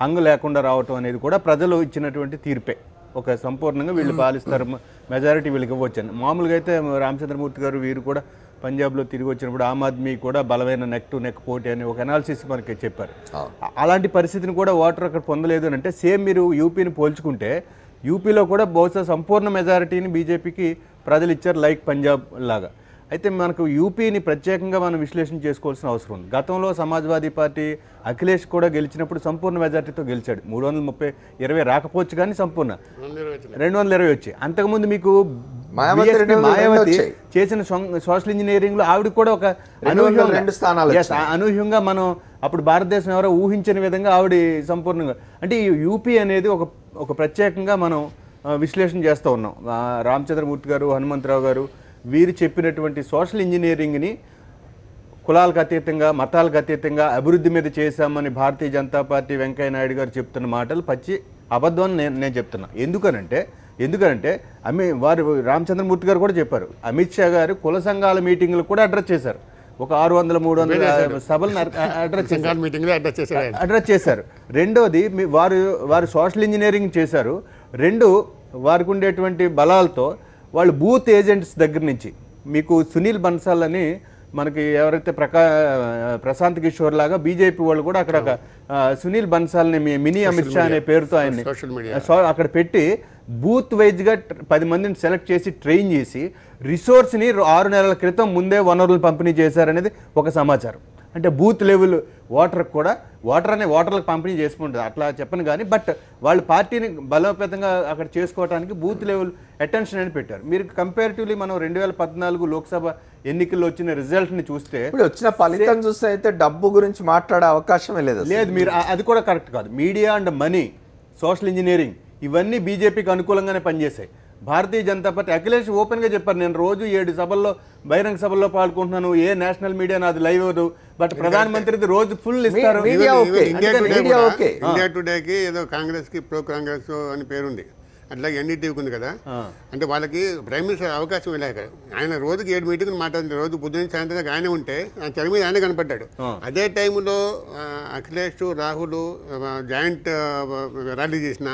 హంగు లేకుండా రావటం అనేది కూడా ప్రజలు ఇచ్చినటువంటి తీర్పే. ఒక సంపూర్ణంగా వీళ్ళు పాలిస్తారు, మెజారిటీ వీళ్ళకి ఇవ్వచ్చని. మామూలుగా అయితే రామచంద్రమూర్తి గారు వీరు కూడా పంజాబ్లో తిరిగి వచ్చినప్పుడు ఆమ్ ఆద్మీ కూడా బలమైన నెక్ టు నెక్ పోటీ అని ఒక అనాలిసిస్ మనకి చెప్పారు. అలాంటి పరిస్థితిని కూడా ఓటర్ అక్కడ పొందలేదు అని అంటే, సేమ్ మీరు యూపీని పోల్చుకుంటే యూపీలో కూడా బహుశా సంపూర్ణ మెజారిటీని బీజేపీకి ప్రజలు ఇచ్చారు, లైక్ పంజాబ్ లాగా. అయితే మనకు యూపీని ప్రత్యేకంగా మనం విశ్లేషణ చేసుకోవాల్సిన అవసరం ఉంది. గతంలో సమాజ్వాదీ పార్టీ అఖిలేష్ కూడా గెలిచినప్పుడు సంపూర్ణ మెజార్టీతో గెలిచాడు. 330-20 రాకపోవచ్చు, కానీ సంపూర్ణ 220 వచ్చాయి. అంతకుముందు మీకు మాయావతి చేసిన సోషల్ ఇంజనీరింగ్లో ఆవిడ కూడా ఒక అనూహ్యంగా మనం అప్పుడు భారతదేశం ఎవరో ఊహించని విధంగా ఆవిడ సంపూర్ణంగా. అంటే ఈ యూపీ అనేది ఒక ప్రత్యేకంగా మనం విశ్లేషణ చేస్తూ ఉన్నాం. రామచంద్రమూర్తి గారు, హనుమంతరావు గారు వీరు చెప్పినటువంటి సోషల్ ఇంజనీరింగ్ని కులాలకు అతీతంగా, మతాలకు అతీతంగా అభివృద్ధి మీద చేశామని భారతీయ జనతా పార్టీ వెంకయ్య నాయుడు గారు చెప్తున్న మాటలు పచ్చి అబద్ధం అని నేను చెప్తున్నా. ఎందుకనంటే వారు రామచంద్రమూర్తి గారు కూడా చెప్పారు, అమిత్ షా గారు కుల సంఘాల మీటింగ్లు కూడా అడ్రస్ చేశారు. ఒక 600-300 సభలను అడ్రస్ చేశారు. రెండోది వారు సోషల్ ఇంజనీరింగ్ చేశారు. వారికి ఉండేటువంటి బలాలతో వాళ్ళు బూత్ ఏజెంట్స్ దగ్గర నుంచి, మీకు సునీల్ బన్సాల్ అని మనకి ఎవరైతే ప్రశాంత్ కిషోర్ లాగా బీజేపీ వాళ్ళు కూడా అక్కడ సునీల్ బన్సాల్ని మినీ అమిత్ షా అనే పేరుతో ఆయన్ని అక్కడ పెట్టి బూత్ వైజ్గా 10 మందిని సెలెక్ట్ చేసి ట్రైన్ చేసి రిసోర్స్ని 6 నెలల క్రితం ముందే వనరులు పంపిణీ చేశారనేది ఒక సమాచారం. అంటే బూత్ లెవెల్ ఓటర్కి కూడా ఓటర్లకు పంపిణీ చేసుకుంటుంది అట్లా చెప్పను కానీ, బట్ వాళ్ళు పార్టీని బలోపేతంగా అక్కడ చేసుకోవడానికి బూత్ లెవెల్ అటెన్షన్ అని పెట్టారు. మీరు కంపారిటివ్లీ మనం 2014 లోక్సభ ఎన్నికల్లో వచ్చిన రిజల్ట్ని చూస్తే, ఇప్పుడు వచ్చిన ఫలితం చూస్తే అయితే డబ్బు గురించి మాట్లాడే అవకాశమే లేదు. మీరు అది కూడా కరెక్ట్ కాదు. Media and money, social engineering ఇవన్నీ బీజేపీకి అనుకూలంగానే పనిచేశాయి. భారతీయ జనతా పార్టీ అఖిలేష్ ఓపెన్గా చెప్పారు, నేను రోజు 7 సభల్లో బహిరంగ సభల్లో పాల్గొంటున్నాను, ఏ నేషనల్ మీడియా నాది లైవ్ అవ్వదు, బట్ ప్రధానమంత్రికి రోజు ఫుల్ ఇస్తారు. ఇండియా టుడేకి ఏదో కాంగ్రెస్ కి ప్రో కాంగ్రెస్ అని పేరుంది, అట్లాగే ఎన్డీటీవీకి ఉంది కదా. అంటే వాళ్ళకి ప్రైమ్ మినిస్టర్ అవకాశం లేక ఆయన రోజుకి 7 మీటింగ్లు మాట్లాడింది, రోజు పొద్దున్న సాయంత్రం ఆయన ఉంటే తెర మీద ఆయన కనపడ్డాడు. అదే టైంలో అఖిలేష్, రాహుల్ జాయింట్ ర్యాలీ చేసిన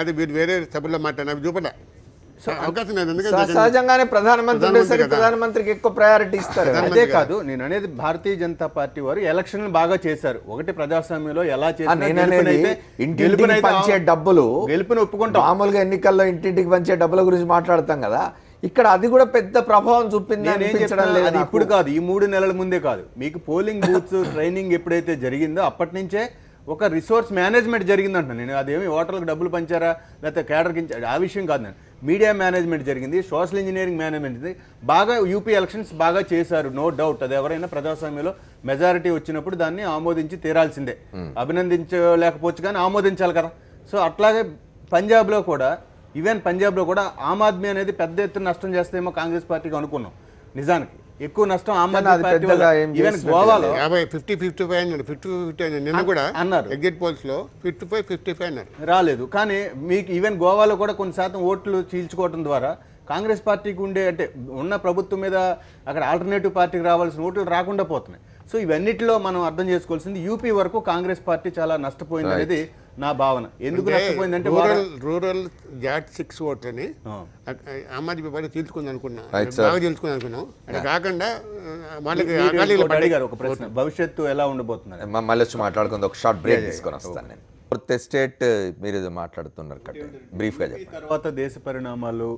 అది వీరు వేరే సభల్లో మాట్లాడిన చూపలే అవకాశం లేదు. సహజంగానే ప్రధానమంత్రికి ఎక్కువ ప్రయారిటీ ఇస్తారు. అదే కాదు నేను అనేది, భారతీయ జనతా పార్టీ వారు ఎలక్షన్లు బాగా చేశారు. ఒకటి ప్రజాస్వామ్యంలో ఎలా ఇంటింటికి పంచే డబ్బులు గెలుపుని ఒప్పుకుంటాం. మామూలుగా ఎన్నికల్లో ఇంటింటికి పంచే డబ్బుల గురించి మాట్లాడతాం కదా, ఇక్కడ అది కూడా పెద్ద ప్రభావం చూపింది అనిపించడం లేదు. అది ఇప్పుడు కాదు, ఈ 3 నెలల ముందే కాదు, మీకు పోలింగ్ బూత్స్ ట్రైనింగ్ ఎప్పుడైతే జరిగిందో అప్పటి నుంచే ఒక రిసోర్స్ మేనేజ్మెంట్ జరిగిందంటున్నాను నేను. అదేమి ఓటర్లకు డబ్బులు పంచారా లేకపోతే కేడర్కి ఆ విషయం కాదు. నేను మీడియా మేనేజ్మెంట్ జరిగింది, సోషల్ ఇంజనీరింగ్ మేనేజ్మెంట్ బాగా యూపీ ఎలక్షన్స్ బాగా చేశారు, నో డౌట్. అది ఎవరైనా ప్రజాస్వామ్యంలో మెజారిటీ వచ్చినప్పుడు దాన్ని ఆమోదించి తీరాల్సిందే, అభినందించలేకపోవచ్చు కానీ ఆమోదించాలి కదా. సో అట్లాగే పంజాబ్లో కూడా, ఈవెన్ పంజాబ్లో కూడా ఆమ్ ఆద్మీ అనేది పెద్ద ఎత్తున నష్టం చేస్తేమో కాంగ్రెస్ పార్టీకి అనుకున్నాం. నిజానికి ఎక్కువ నష్టం ఆమ్ ఆద్మీ పార్టీ. ఈవెన్ గోవాలో 50-55 నిన్న కూడా అన్నారు, ఎగ్జిట్ పోల్స్ లో 55-55 అన్నారు, రాలేదు. కానీ మీకు ఈవెన్ గోవాలో కూడా కొన్ని శాతం ఓట్లు చీల్చుకోవడం ద్వారా కాంగ్రెస్ పార్టీకి ఉండే, అంటే ఉన్న ప్రభుత్వం మీద అక్కడ ఆల్టర్నేటివ్ పార్టీకి రావాల్సిన ఓట్లు రాకుండా పోతున్నాయి. సో ఇవన్నిటిలో మనం అర్థం చేసుకోవాల్సింది, యూపీ వరకు కాంగ్రెస్ పార్టీ చాలా నష్టపోయింది అనేది నా భావన. ఎందుకు నష్టపోయిందంటే రూరల్ జాట్ 6 ఓట్లని ఆమ్ ఆద్మీ పార్టీ తీర్చుకుంది అనుకున్నాం, బాగా తీర్చుకుంది అనుకున్నాం. అది కాకుండా వాళ్ళకి అడిగారు ఒక ప్రశ్న, భవిష్యత్తు ఎలా ఉండబోతున్నారు మళ్ళీ వచ్చి మాట్లాడుకుంది. ఒక షార్ట్ బ్రేక్ తీసుకొని వస్తాను నేను. స్టేట్ మీరు మాట్లాడుతున్నారు బ్రీఫ్గా చెప్పండి. తర్వాత దేశ పరిణామాలు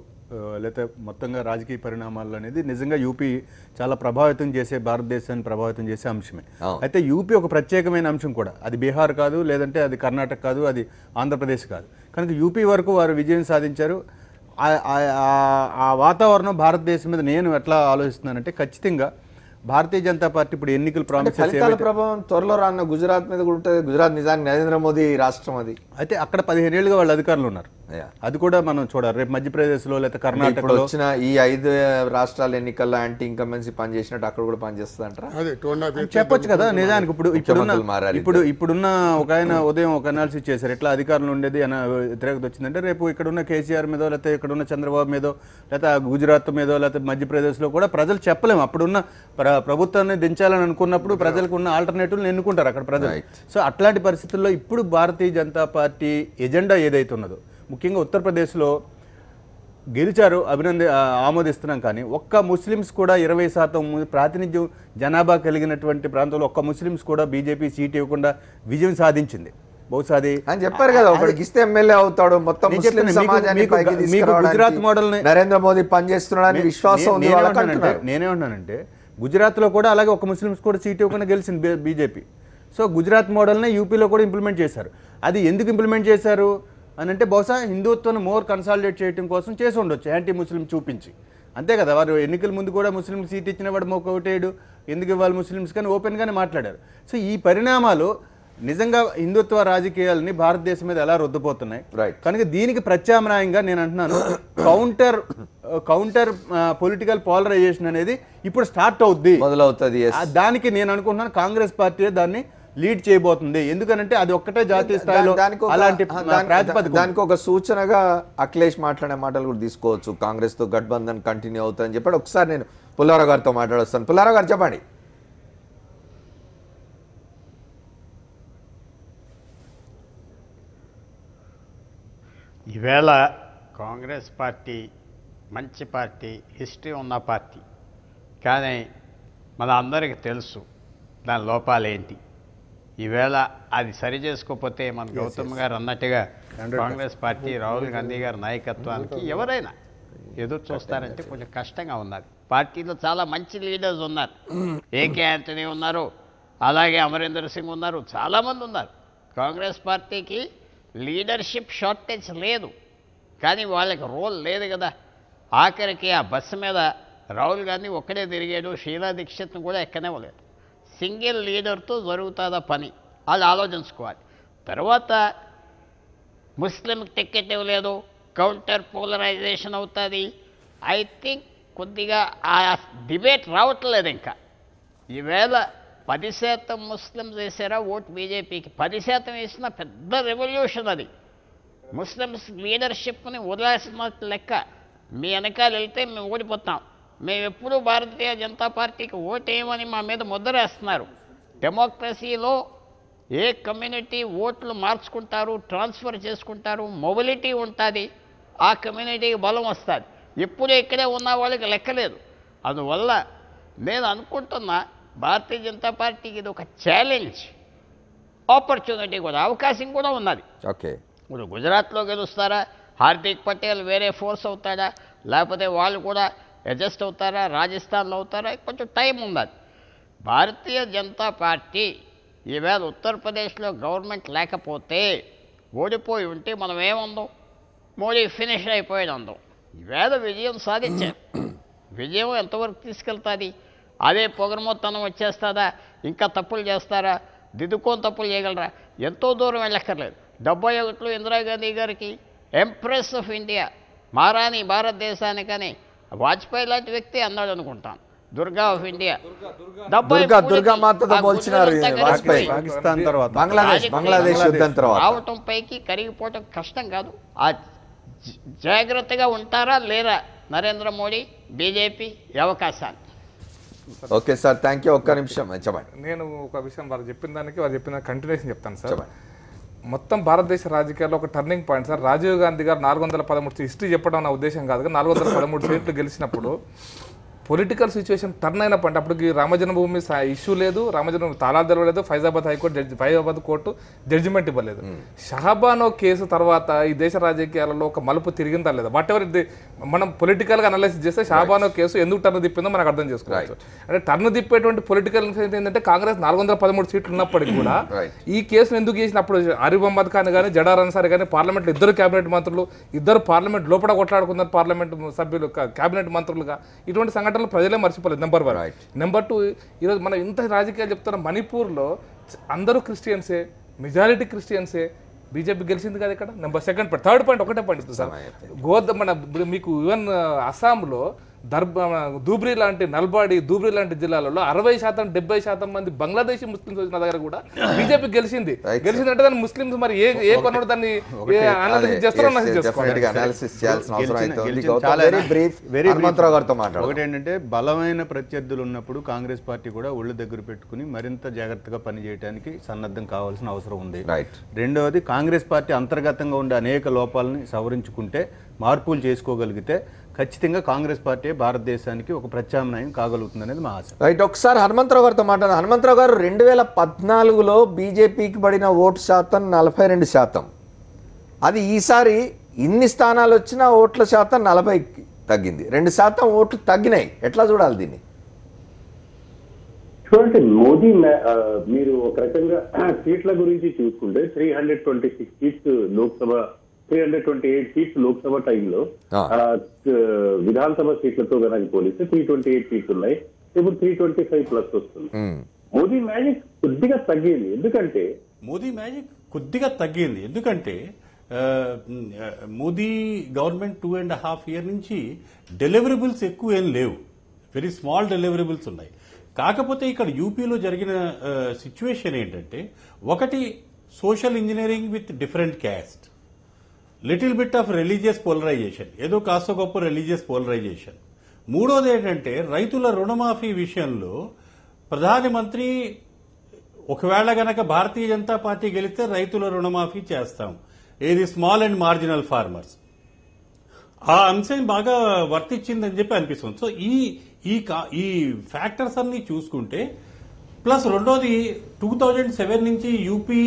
లేకపోతే మొత్తంగా రాజకీయ పరిణామాలు అనేది నిజంగా యూపీ చాలా ప్రభావితం చేసే, భారతదేశాన్ని ప్రభావితం చేసే అంశమే. అయితే యూపీ ఒక ప్రత్యేకమైన అంశం కూడా, అది బీహార్ కాదు, లేదంటే అది కర్ణాటక కాదు, అది ఆంధ్రప్రదేశ్ కాదు. కనుక యూపీ వరకు వారు విజయం సాధించారు. ఆ వాతావరణం భారతదేశం మీద నేను ఎట్లా ఆలోచిస్తున్నానంటే, ఖచ్చితంగా భారతీయ జనతా పార్టీ ఇప్పుడు ఎన్నికలు ఫలితాల ప్రభావం త్వరలో రాన్న గుజరాత్ మీద కూడా ఉంటుంది. గుజరాత్ నిజానికి నరేంద్ర మోదీ రాష్ట్రం, అది అయితే అక్కడ 15 ఏళ్ళుగా వాళ్ళు అధికారులు ఉన్నారు. అది కూడా మనం చూడాలి. రేపు మధ్యప్రదేశ్లో లేదా కర్ణాటకలో వచ్చిన ఈ 5 రాష్ట్రాల ఎన్నికల్లో యాంటీ ఇన్కంబెన్సీ పనిచేసినట్టు అక్కడ కూడా పనిచేస్తుంది అంటారా? చెప్పొచ్చు కదా. నిజానికి ఇప్పుడున్న ఒక ఆయన ఉదయం ఒక అనాలిసిస్ చేశారు, ఎట్లా అధికారులు ఉండేది వ్యతిరేకత వచ్చిందంటే, రేపు ఇక్కడున్న కేసీఆర్ మీదో లేకపోతే ఇక్కడున్న చంద్రబాబు మీదో లేకపోతే గుజరాత్ మీదో లేకపోతే మధ్యప్రదేశ్లో కూడా ప్రజలు చెప్పలేము. అప్పుడున్న ప్రభుత్వాన్ని దించాలని అనుకున్నప్పుడు ప్రజలకు ఉన్న ఆల్టర్నేటివ్లు ఎన్నుకుంటారు అక్కడ ప్రజలు. సో అట్లాంటి పరిస్థితుల్లో ఇప్పుడు భారతీయ జనతా పార్టీ ఎజెండా ఏదైతే ఉన్నదో, ముఖ్యంగా ఉత్తరప్రదేశ్లో గెలిచారు, ఆమోదిస్తున్నాం. కానీ ఒక్క ముస్లిమ్స్ కూడా 20% ప్రాతినిధ్యం జనాభా కలిగినటువంటి ప్రాంతంలో ఒక్క ముస్లిమ్స్ కూడా బీజేపీ సీట్ ఇవ్వకుండా విజయం సాధించింది. బహుశా అది అని చెప్పారు కదా, ఒకటి ఇస్తే ఎమ్మెల్యే అవుతాడు, మొత్తం గుజరాత్ మోడల్ నరేంద్ర మోదీ పనిచేస్తున్నాడని విశ్వాసం ఉంది. నేనేమన్నానంటే గుజరాత్లో కూడా అలాగే ఒక ముస్లిమ్స్ కూడా సీట్ ఇవ్వకుండా గెలిచింది బీజేపీ. సో గుజరాత్ మోడల్నే యూపీలో కూడా ఇంప్లిమెంట్ చేశారు. అది ఎందుకు ఇంప్లిమెంట్ చేశారు అని అంటే, బహుశా హిందుత్వాన్ని మోర్ కన్సాలిడేట్ చేయడం కోసం చేసి ఉండొచ్చు, యాంటీ ముస్లిం చూపించి. అంతే కదా, వారు ఎన్నికల ముందు కూడా ముస్లిం సీట్ ఇచ్చిన వాడు ఓటేయడు, ఎందుకు ఇవ్వాలి ముస్లిమ్స్ కానీ ఓపెన్గానే మాట్లాడారు. సో ఈ పరిణామాలు నిజంగా హిందుత్వ రాజకీయాలని భారతదేశం మీద ఎలా రుద్దపోతున్నాయి. కనుక దీనికి ప్రత్యామ్నాయంగా నేను అంటున్నాను, కౌంటర్ పొలిటికల్ పోలరైజేషన్ అనేది ఇప్పుడు స్టార్ట్ అవుద్ది, మొదలవుతుంది. దానికి నేను అనుకుంటున్నాను కాంగ్రెస్ పార్టీ దాన్ని లీడ్ చేయబోతుంది. ఎందుకంటే అది ఒక్కటే జాతీయ స్థాయిలో అలాంటి ప్రాతిపదిక. దానికి ఒక సూచనగా అఖిలేష్ మాట్లాడే మాటలు కూడా తీసుకోవచ్చు, కాంగ్రెస్ తో గఠబంధన్ కంటిన్యూ అవుతుందని చెప్పాడు. ఒకసారి నేను పుల్లారావు గారితో మాట్లాడొస్తాను. పుల్లారావు గారు చెప్పండి. ఈవేళ కాంగ్రెస్ పార్టీ మంచి పార్టీ, హిస్టరీ ఉన్న పార్టీ. కానీ మన అందరికీ తెలుసు దాని లోపాలేంటి. ఈవేళ అది సరి చేసుకోకపోతే మన గౌతమ్ గారు అన్నట్టుగా కాంగ్రెస్ పార్టీ రాహుల్ గాంధీ గారి నాయకత్వానికి ఎవరైనా ఎదురు చూస్తారంటే కొంచెం కష్టంగా ఉన్నది. పార్టీలో చాలా మంచి లీడర్స్ ఉన్నారు. ఏకే యాంటనీ ఉన్నారు, అలాగే అమరేందర్ సింగ్ ఉన్నారు, చాలామంది ఉన్నారు. కాంగ్రెస్ పార్టీకి లీడర్షిప్ షార్టేజ్ లేదు, కానీ వాళ్ళకి రోల్ లేదు కదా. ఆఖరికి ఆ బస్సు మీద రాహుల్ గాంధీ ఒక్కడే తిరిగాడు, షీలా దీక్షిత్ను కూడా ఎక్కనివ్వలేదు. సింగిల్ లీడర్తో జరుగుతుందా పని, వాళ్ళు ఆలోచించుకోవాలి. తర్వాత ముస్లింకి టికెట్ ఇవ్వలేదు, కౌంటర్ పోలరైజేషన్ అవుతుంది. ఐ థింక్ కొద్దిగా ఆ డిబేట్ రావట్లేదు ఇంకా. ఈవేళ 10% ముస్లిమ్స్ వేసారా ఓటు బీజేపీకి, 10% వేసిన పెద్ద రెవల్యూషన్ అది. ముస్లిమ్స్ లీడర్షిప్ని వదిలేసినట్టు లెక్క. మీ వెనకాల వెళ్తే మేము ఓడిపోతాం, మేము ఎప్పుడూ భారతీయ జనతా పార్టీకి ఓటేయమని మా మీద ముద్రేస్తున్నారు. డెమోక్రసీలో ఏ కమ్యూనిటీ ఓట్లు మార్చుకుంటారు, ట్రాన్స్ఫర్ చేసుకుంటారు, మొబిలిటీ ఉంటుంది, ఆ కమ్యూనిటీకి బలం వస్తుంది. ఎప్పుడు ఇక్కడే ఉన్న వాళ్ళకి లెక్కలేదు. అందువల్ల నేను అనుకుంటున్నా భారతీయ జనతా పార్టీకి ఇది ఒక ఛాలెంజ్, ఆపర్చునిటీ కూడా, అవకాశం కూడా ఉన్నది. ఓకే, ఇప్పుడు గుజరాత్లో గెలుస్తారా, హార్దిక్ పటేల్ వేరే ఫోర్స్ అవుతాడా, లేకపోతే వాళ్ళు కూడా అడ్జస్ట్ అవుతారా, రాజస్థాన్లో అవుతారా, కొంచెం టైం ఉన్నది. భారతీయ జనతా పార్టీ ఈవేళ ఉత్తరప్రదేశ్లో గవర్నమెంట్ లేకపోతే ఓడిపోయి ఉంటే మనం ఏముందాం, మోడీ ఫినిష్ అయిపోయాడు అందాం. ఈవేళ విజయం సాధించారు. విజయం ఎంతవరకు తీసుకెళ్తుంది? అదే పొగరమొత్తనం వచ్చేస్తుందా? ఇంకా తప్పులు చేస్తారా? దిద్దుకోని తప్పులు చేయగలరా? ఎంతో దూరం వెళ్ళక్కర్లేదు. 71లో ఇందిరాగాంధీ గారికి ఎంప్రెస్ ఆఫ్ ఇండియా, మహారాణి భారతదేశానికని వాజ్పేయి లాంటి వ్యక్తి అన్నాడు అనుకుంటాను. దుర్గా ఆఫ్ ఇండియా, పాకిస్తాన్ తర్వాత బంగ్లాదేశ్ యుద్ధం తర్వాత రావటం పైకి కరిగిపోవటం కష్టం కాదు. ఆ జాగ్రత్తగా ఉంటారా లేరా నరేంద్ర మోడీ, బీజేపీ అవకాశాన్ని? Okay sir, thank you. ఒక్క నిమిషం చెప్పండి. నేను ఒక విషయం వారు చెప్పిన దానికి వారు చెప్పిన కంటిన్యూషన్ చెప్తాను సార్. మొత్తం భారతదేశ రాజకీయాల్లో ఒక turning point sir. Rajiv Gandhi గారు 413 హిస్టరీ చెప్పడం నా ఉద్దేశం కాదు, 413 సీట్లు గెలిచినప్పుడు పొలిటికల్ సిచ్యువేషన్ టర్న్ అయినప్పుడు, అప్పటికి రామజన్మభూమి ఇష్యూ లేదు, రామజన్మభూమి తాళాలు తెరవలేదు, Faizabad high court Faizabad court judgement ఇవ్వలేదు. షహబానో కేసు తర్వాత ఈ దేశ రాజకీయాలలో ఒక మలుపు తిరిగిందా లేదా? వాట్ ఎవర్ మనం పొలిటికల్గా అనాలిసిస్ చేస్తే షహబానో కేసు ఎందుకు టర్న్ తిప్పిందో మనకు అర్థం చేసుకోవచ్చు. అంటే టర్న్ తిప్పేటువంటి పొలిటికల్ ఏంటంటే కాంగ్రెస్ 413 సీట్లు ఉన్నప్పటికీ కూడా ఈ కేసును ఎందుకు చేసినప్పుడు ఆరిఫ్ మహమ్మద్ ఖాన్ కానీ జడార్ అన్సారీ కానీ పార్లమెంట్లో 2 కేబినెట్ మంత్రులు, 2 పార్లమెంట్ లోపల కొట్లాడుకున్నారు, పార్లమెంట్ సభ్యులు కేబినెట్ మంత్రులుగా. ఇటువంటి సంఘటనలు ప్రజలే మర్చిపోలేదు. నెంబర్ 1. నెంబర్ 2, ఈరోజు మనం ఇంత రాజకీయాలు చెప్తున్న మణిపూర్లో అందరూ క్రిస్టియన్సే, మెజారిటీ క్రిస్టియన్సే, బీజేపీ గెలిచింది కదా ఇక్కడ. నెంబర్ 2 పాయింట్, 3rd పాయింట్ ఒకటే పాయింట్ సార్. మన మీకు ఈవెన్ అస్సాంలో ధూబ్రీ లాంటి నల్బాడి, ధూబ్రీ లాంటి జిల్లాలలో 60%, 70% మంది బంగ్లాదేశీ ముస్లింస్ వచ్చిన దగ్గర కూడా బీజేపీ గెలిచింది. గెలిచిందంటే దాన్ని ముస్లింస్ మరి ఏ కొన్నాడు దాన్ని అనాలిసిస్ చేస్తారో. ఒకటి ఏంటంటే బలమైన ప్రత్యర్థులు ఉన్నప్పుడు కాంగ్రెస్ పార్టీ కూడా ఒళ్ళు దగ్గర పెట్టుకుని మరింత జాగ్రత్తగా పనిచేయడానికి సన్నద్ధం కావాల్సిన అవసరం ఉంది. రెండవది, కాంగ్రెస్ పార్టీ అంతర్గతంగా ఉండే అనేక లోపాలని సవరించుకుంటే, మార్పులు చేసుకోగలిగితే ఖచ్చితంగా కాంగ్రెస్ పార్టీ భారతదేశానికి ఒక ప్రత్యామ్నాయం కాగలుగుతుంది అనేది మా ఆశ. రైట్, ఒకసారి హనుమంతరావు గారితో మాట్లాడారు. హనుమంతరావు గారు, 2014లో బీజేపీకి పడిన ఓటు శాతం 42%. అది ఈసారి ఇన్ని స్థానాలు వచ్చినా ఓట్ల శాతం 40కి తగ్గింది. 2% ఓట్లు తగ్గినాయి. ఎట్లా చూడాలి దీన్ని? చూడండి, మోదీ మీరు ఒక రకంగా సీట్ల గురించి చూసుకుంటే 326 సీట్స్ లోక్సభ, 328 సీట్స్ లోక్సభ టైంలో విధానసభ సీట్లతో కనుక పోలిస్తే 328 సీట్స్ ఉన్నాయి. ఇప్పుడు 325+ వస్తుంది. మోదీ మ్యాజిక్ కొద్దిగా తగ్గింది. ఎందుకంటే మోదీ గవర్నమెంట్ 2.5 years నుంచి డెలివరబుల్స్ ఎక్కువ ఏం లేవు, వెరీ స్మాల్ డెలివరబుల్స్ ఉన్నాయి. కాకపోతే ఇక్కడ యూపీలో జరిగిన సిచ్యువేషన్ ఏంటంటే, ఒకటి social engineering with different caste, little bit of religious polarization, ఏదో కాస్త గొప్ప రిలీజియస్ పోలరైజేషన్. మూడోది ఏంటంటే, రైతుల రుణమాఫీ విషయంలో ప్రధానమంత్రి ఒకవేళ గనక భారతీయ జనతా పార్టీ గెలిస్తే రైతుల రుణమాఫీ చేస్తాం, ఏది స్మాల్ అండ్ మార్జినల్ ఫార్మర్స్, ఆ అంశం బాగా వర్తించిందని చెప్పి అనిపిస్తుంది. సో ఈ ఫ్యాక్టర్స్ అన్ని చూసుకుంటే ప్లస్ రెండోది 2007 నుంచి యూపీ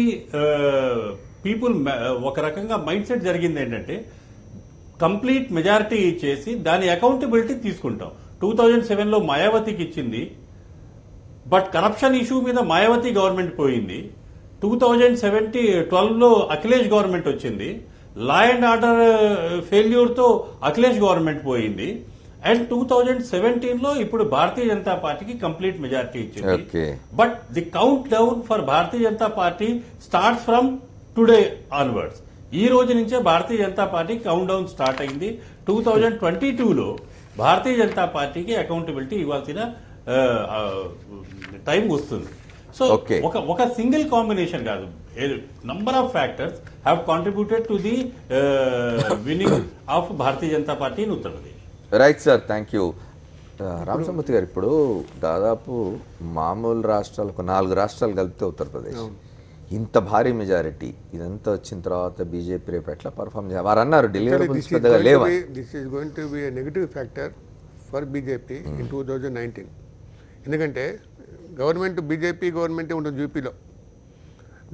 పీపుల్ ఒక రకంగా మైండ్ సెట్ జరిగింది ఏంటంటే కంప్లీట్ మెజారిటీ ఇచ్చేసి దాని అకౌంటబిలిటీ తీసుకుంటాం. 2007లో మాయావతికి ఇచ్చింది, బట్ కరప్షన్ ఇష్యూ మీద మాయావతి గవర్నమెంట్ పోయింది. 2012లో అఖిలేష్ గవర్నమెంట్ వచ్చింది. లా అండ్ ఆర్డర్ ఫెయిల్యూర్ తో అఖిలేష్ గవర్నమెంట్ పోయింది. అండ్ 2017లో ఇప్పుడు భారతీయ జనతా పార్టీకి కంప్లీట్ మెజారిటీ ఇచ్చింది. But the countdown for Bharatiya Janata party starts from today onwards. ఈ రోజు నుంచే Bharatiya Janata party countdown start అయింది. 2022లో భారతీయ జనతా పార్టీకి అకౌంటబిలిటీ ఇవ్వాల్సిన టైం వస్తుంది. సో ఒక సింగిల్ కాంబినేషన్ కాదు, number of factors have contributed to the winnowing of Bharatiya Janata party in Uttar Pradesh. Right sir, thank you. Ramachandramurthy గారు, ఇప్పుడు దాదాపు మామూలు రాష్ట్రాలకు 4 రాష్ట్రాలు కలిపితే ఉత్తరప్రదేశ్ ఇంత భారీ మెజారిటీ ఇదంతా వచ్చిన తర్వాత బీజేపీ రేపు ఎట్లా పర్ఫామ్ చేయాలి? వారు అన్నారు ఢిల్లీలో పెద్దగా లేవా. This is going to be a negative factor for BJP in 2019. ఎందుకంటే గవర్నమెంట్ బీజేపీ గవర్నమెంటే ఉంటుంది యూపీలో.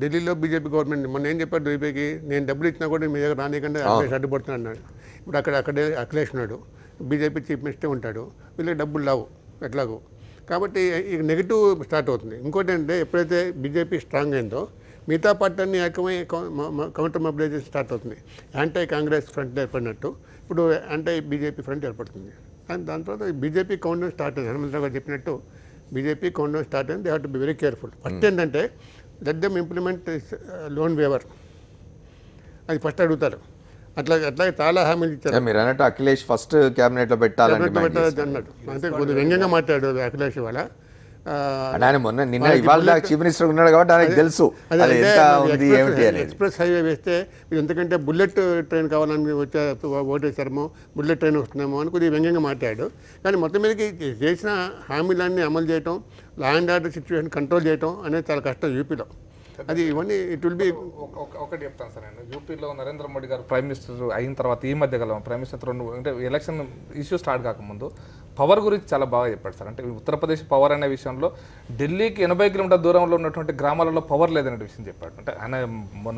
ఢిల్లీలో బీజేపీ గవర్నమెంట్. మొన్న ఏం చెప్పాడు ఢిల్లీకి, నేను డబ్బులు ఇచ్చినా కూడా మీ దగ్గర రానికంటే అఖిలేష్ అడ్డుపడుతున్నాడు అన్నాడు. ఇప్పుడు అక్కడే అఖిలేష్ ఉన్నాడు, బీజేపీ చీఫ్ మినిస్టర్ ఉంటాడు, వీళ్ళకి డబ్బులు రావు ఎట్లాగో. కాబట్టి ఇక నెగిటివ్ స్టార్ట్ అవుతుంది. ఇంకోటి అంటే ఎప్పుడైతే బీజేపీ స్ట్రాంగ్ అయిందో మిగతా పార్టీని ఏకమై కౌంటర్ మొబిలైజేషన్ స్టార్ట్ అవుతుంది. యాంటీ కాంగ్రెస్ ఫ్రంట్ ఏర్పడినట్టు ఇప్పుడు యాంటీ బీజేపీ ఫ్రంట్ ఏర్పడుతుంది. అండ్ దాని తర్వాత బీజేపీ కౌంట్ డౌన్ స్టార్ట్ అయింది. హనుమంతరావు గారు చెప్పినట్టు బీజేపీ కౌంట్ డౌన్ స్టార్ట్ అయింది. They have to be very careful. First ఏంటంటే let them implement loan waiver, అది ఫస్ట్ అడుగుతారు. అట్లాగే చాలా హామీలు ఇచ్చారు. మీరు అన్నట్టు అఖిలేష్ ఫస్ట్ క్యాబినెట్ లో పెట్టాలని అన్నట్టు. అంటే కొద్దిగా వ్యంగ్యంగా మాట్లాడాడు అఖిలేష్ ఇవాళ. నిన్న ఇవాళ చీఫ్ మినిస్టర్ ఉన్నాడు కాబట్టి ఆయనకు తెలుసు ఎక్స్ప్రెస్ హైవే వేస్తే మీరు ఎందుకంటే బుల్లెట్ ట్రైన్ కావాలని ఓటేశారేమో, బుల్లెట్ ట్రైన్ వస్తున్నామో అని కొద్దిగా వ్యంగ్యంగా మాట్లాడాడు. కానీ మొత్తం మీదకి చేసిన హామీలన్నీ అమలు చేయటం, law and order situation control చేయటం అనేది చాలా కష్టం యూపీలో. అది ఇవన్నీ ఇట్ విల్ బి. ఒకటి చెప్తాను సార్, నేను యూపీలో నరేంద్ర మోడీ గారు ప్రైమ్ మినిస్టర్ అయిన తర్వాత ఈ మధ్య కాలం ప్రైమ్ మినిస్టర్ అంటే ఎలక్షన్ ఇష్యూ స్టార్ట్ కాకముందు పవర్ గురించి చాలా బాగా చెప్పాడు సార్. అంటే ఉత్తరప్రదేశ్ పవర్ అనే విషయంలో ఢిల్లీకి 80 కిలోమీటర్ల దూరంలో ఉన్నటువంటి గ్రామాలలో పవర్ లేదనే విషయం చెప్పాడు. అంటే ఆయన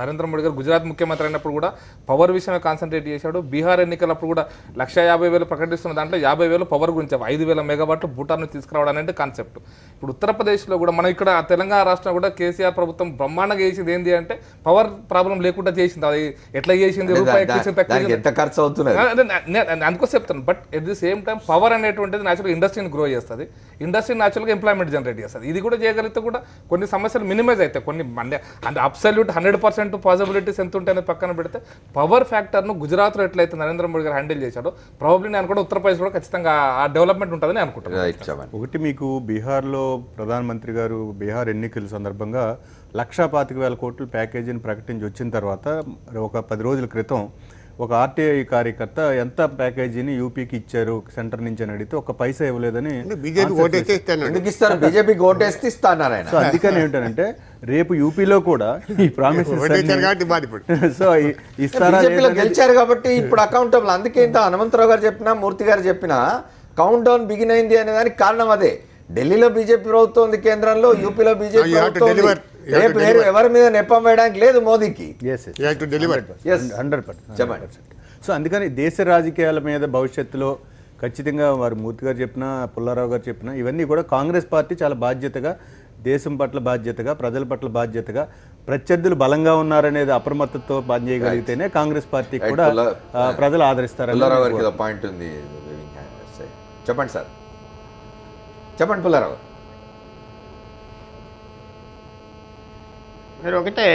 నరేంద్ర మోడీ గారు గుజరాత్ ముఖ్యమంత్రి అయినప్పుడు కూడా పవర్ విషయమే కాన్సన్ట్రేట్ చేశాడు. బీహార్ ఎన్నికలప్పుడు కూడా 150,000 ప్రకటిస్తున్న దాంట్లో 50,000 పవర్ గురించి 5,000 మెగావాట్లు భూటాన్ నుంచి తీసుకురావడం అనేది కాన్సెప్ట్. ఇప్పుడు ఉత్తరప్రదేశ్లో కూడా మనం ఇక్కడ తెలంగాణ రాష్ట్రం కూడా కేసీఆర్ ప్రభుత్వం బ్రహ్మాండంగా చేసింది ఏంటి అంటే పవర్ ప్రాబ్లం లేకుండా చేసింది. అది ఎట్లా చేసింది, రూపాయి ఎంత ఖర్చు అవుతుంది అందుకోసం చెప్తాను. But at the same time power అనేటువంటిది న్యాచురల్గా ఇండస్ట్రీని గ్రో చేస్తుంది, ఇండస్ట్రీ న్యాచురల్గా ఎంప్లాయ్మెంట్ జనరేట్ చేస్తుంది. ఇది కూడా చేయగలిగితే కూడా కొన్ని సమస్యలు మినిమైజ్ అవుతాయి. కొన్ని అంటే అబ్సల్యూట్ 100% పాసిబిలిటీస్ ఎంత ఉంటాయని పక్కన పెడితే పవర్ ఫ్యాక్టర్ను గుజరాత్లో ఎట్లయితే నరేంద్ర మోడీ గారు హ్యాండిల్ చేశాడో ప్రాబబ్లీ నేను కూడా ఉత్తరప్రదేశ్ కూడా ఖచ్చితంగా ఆ డెవలప్మెంట్ ఉంటుందని అనుకుంటున్నాను. ఒకటి మీకు బీహార్లో ప్రధానమంత్రి గారు బీహార్ ఎన్నికల సందర్భంగా 125,000 కోట్ల ప్యాకేజీని ప్రకటించి వచ్చిన తర్వాత ఒక 10 రోజుల క్రితం ఒక ఆర్టీఐ కార్యకర్త ఎంత ప్యాకేజీని యూపీకి ఇచ్చారు సెంటర్ నుంచి అని అడిగితే ఒక పైసా ఇవ్వలేదని. సో అందుకని ఏంటంటే రేపు యూపీలో కూడా ఈ ప్రామిసెస్ సో ఇస్తారా గెలిచారు కాబట్టి ఇప్పుడు అకౌంటబుల్. అందుకే ఇంత హనుమంతరావు గారు చెప్పినా మూర్తి గారు చెప్పినా కౌంట్ డౌన్ బిగిన్ అయింది అనే దానికి కారణం అదే. ఢిల్లీలో బీజేపీ ప్రభుత్వం ఉంది, కేంద్రంలో యూపీలో బీజేపీ రేపు ఎవరి మీద నెప్పం వేయడానికి లేదు మోదీకి. 100%. సో అందుకని దేశ రాజకీయాల మీద భవిష్యత్తులో ఖచ్చితంగా వారు మూర్తి గారు చెప్పినా పుల్లారావు గారు చెప్పినా ఇవన్నీ కూడా కాంగ్రెస్ పార్టీ చాలా బాధ్యతగా, దేశం పట్ల బాధ్యతగా, ప్రజల పట్ల బాధ్యతగా, ప్రత్యర్థులు బలంగా ఉన్నారనేది అప్రమత్తతో పనిచేయగలిగితేనే కాంగ్రెస్ పార్టీ కూడా ప్రజలు ఆదరిస్తారు. పాయింట్ ఉంది. చెప్పండి సార్, చెప్పండి పుల్లారావు. మీరు ఒకటే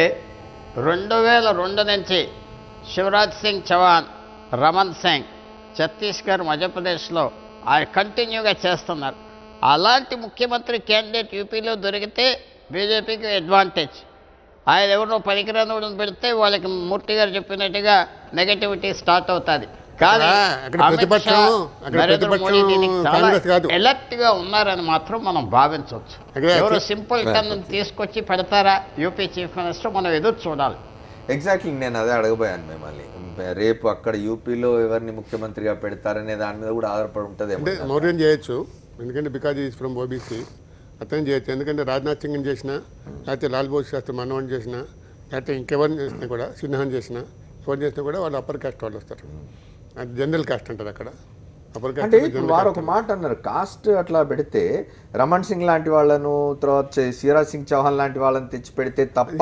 2002 నుంచి శివరాజ్ సింగ్ చౌహాన్, రమన్ సింగ్ ఛత్తీస్గఢ్, మధ్యప్రదేశ్లో ఆయన కంటిన్యూగా చేస్తున్నారు. అలాంటి ముఖ్యమంత్రి క్యాండిడేట్ యూపీలో దొరికితే బీజేపీకి అడ్వాంటేజ్. ఆయన ఎవరినో పనికిరాని పెడితే వాళ్ళకి మూర్తి గారు చెప్పినట్టుగా నెగటివిటీ స్టార్ట్ అవుతుంది. కానీ నరేంద్ర మోడీ దీనికి చాలా ఎలర్ట్ గా ఉన్నారని మాత్రం మనం భావించవచ్చు. ఎవరు సింపుల్ టన్ తీసుకొచ్చి పెడతారా యూపీ చీఫ్ మినిస్టర్, మనం ఎదురు చూడాలి. ఎగ్జాక్ట్లీ నేను అదే అడగబోయాను మిమ్మల్ని. రేపు అక్కడ యూపీలో ఎవరిని ముఖ్యమంత్రిగా పెడతారనే దాని మీద కూడా ఆధారపడి ఉంటుంది. అంటే మౌర్యం చేయొచ్చు, ఎందుకంటే బికాజ్ ఈజ్ ఫ్రమ్ ఓబీసీ అతను చేయొచ్చు. ఎందుకంటే రాజ్నాథ్ సింగ్ని చేసినా, లేకపోతే లాల్ బహదూర్ శాస్త్రి మనోహన్ చేసినా, లేకపోతే ఇంకెవరిని చేసినా కూడా, సిన్హాన్ చేసినా, ఎవరు చేసినా కూడా వాళ్ళు అప్పర్ కాస్ట్ వాళ్ళు వస్తారు. అది జనరల్ కాస్ట్ అంటారు అక్కడ. అప్పర్ అంటే కాస్ట్ వారు ఒక మాట అన్నారు, కాస్ట్ అట్లా పెడితే రమణ్ సింగ్ లాంటి వాళ్ళను, తర్వాత శివరాజ్ సింగ్ చౌహాన్ లాంటి వాళ్ళని తెచ్చి పెడితే తప్ప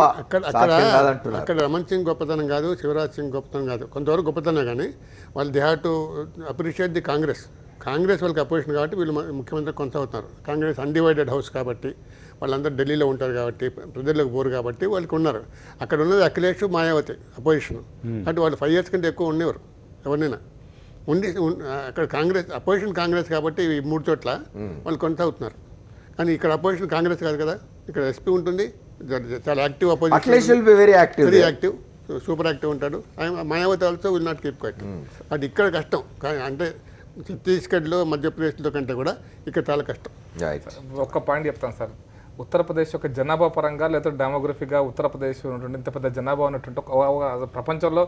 కాదంటున్నారు. అక్కడ రమణ్ సింగ్ గొప్పతనం కాదు, శివరాజ్ సింగ్ గొప్పతనం కాదు, కొంతవరకు గొప్పతనం. కానీ వాళ్ళు they have to appreciate the Congress వాళ్ళకి అపోజిషన్ కాబట్టి వీళ్ళు ముఖ్యమంత్రి కొనసాగుతున్నారు. కాంగ్రెస్ అన్డివైడెడ్ హౌస్ కాబట్టి వాళ్ళందరూ ఢిల్లీలో ఉంటారు కాబట్టి ప్రజలకు పోరు కాబట్టి వాళ్ళకి ఉన్నారు. అక్కడ ఉన్నది అఖిలేష్, మాయావతి అపోజిషన్. అంటే వాళ్ళు 5 years కంటే ఎక్కువ ఉండేవారు ఎవరినైనా ఉండి. అక్కడ కాంగ్రెస్ అపోజిషన్ కాంగ్రెస్ కాబట్టి ఈ 3 చోట్ల వాళ్ళు కొనసాగుతున్నారు. కానీ ఇక్కడ అపోజిషన్ కాంగ్రెస్ కాదు కదా, ఇక్కడ ఎస్పీ ఉంటుంది, చాలా active opposition, very active, super active ఉంటాడు. Mayawati also will not keep quiet. అది ఇక్కడ కష్టం. అంటే ఛత్తీస్గఢ్లో మధ్యప్రదేశ్లో కంటే కూడా ఇక్కడ చాలా కష్టం. ఒక్క పాయింట్ చెప్తాను సార్. ఉత్తరప్రదేశ్ యొక్క జనాభా పరంగా లేదా డెమోగ్రఫీగా ఉత్తరప్రదేశ్ ఉన్నటువంటి ఇంత పెద్ద జనాభా ఉన్నటువంటి ప్రపంచంలో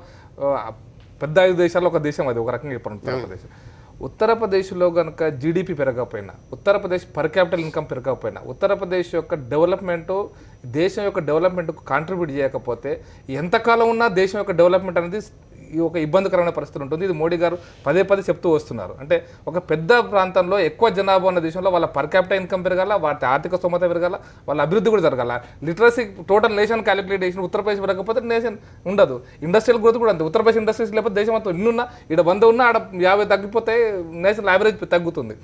పెద్ద 5 దేశాల్లో ఒక దేశం అది, ఒక రకంగా చెప్పండి ఉత్తరప్రదేశ్. ఉత్తరప్రదేశ్లో కనుక జీడిపి పెరగకపోయినా, ఉత్తరప్రదేశ్ పర్ క్యాపిటల్ ఇన్కమ్ పెరగకపోయినా, ఉత్తరప్రదేశ్ యొక్క డెవలప్మెంట్ దేశం యొక్క డెవలప్మెంట్కు కాంట్రిబ్యూట్ చేయకపోతే ఎంతకాలం ఉన్నా దేశం యొక్క డెవలప్మెంట్ అనేది ఒక ఇబ్బందికరమైన పరిస్థితి ఉంటుంది. ఇది మోడీ గారు పదే చెప్తూ వస్తున్నారు. అంటే ఒక పెద్ద ప్రాంతంలో ఎక్కువ జనాభా ఉన్న దేశంలో వాళ్ళ పర్ క్యాపిటల్ ఇన్కమ్ పెరగాల, వాటి ఆర్థిక స్తోమత పెరగాల, వాళ్ళ అభివృద్ధి కూడా జరగాల. లిటరసీ టోటల్ నేషన్ క్యాలిక్యులేట్ చేసిన ఉత్తరప్రదేశ్ పెరగకపోతే నేషన్ ఉండదు. ఇండస్ట్రియల్ గ్రోత్ కూడా అంతే. ఉత్తరప్రదేశ్ ఇండస్ట్రీస్ లేకపోతే దేశం అంతా ఇన్నున్నా ఇక్కడ 100 ఉన్నా ఆడ 50 తగ్గిపోతే నేషనల్ యావరేజ్ తగ్గుతుంది.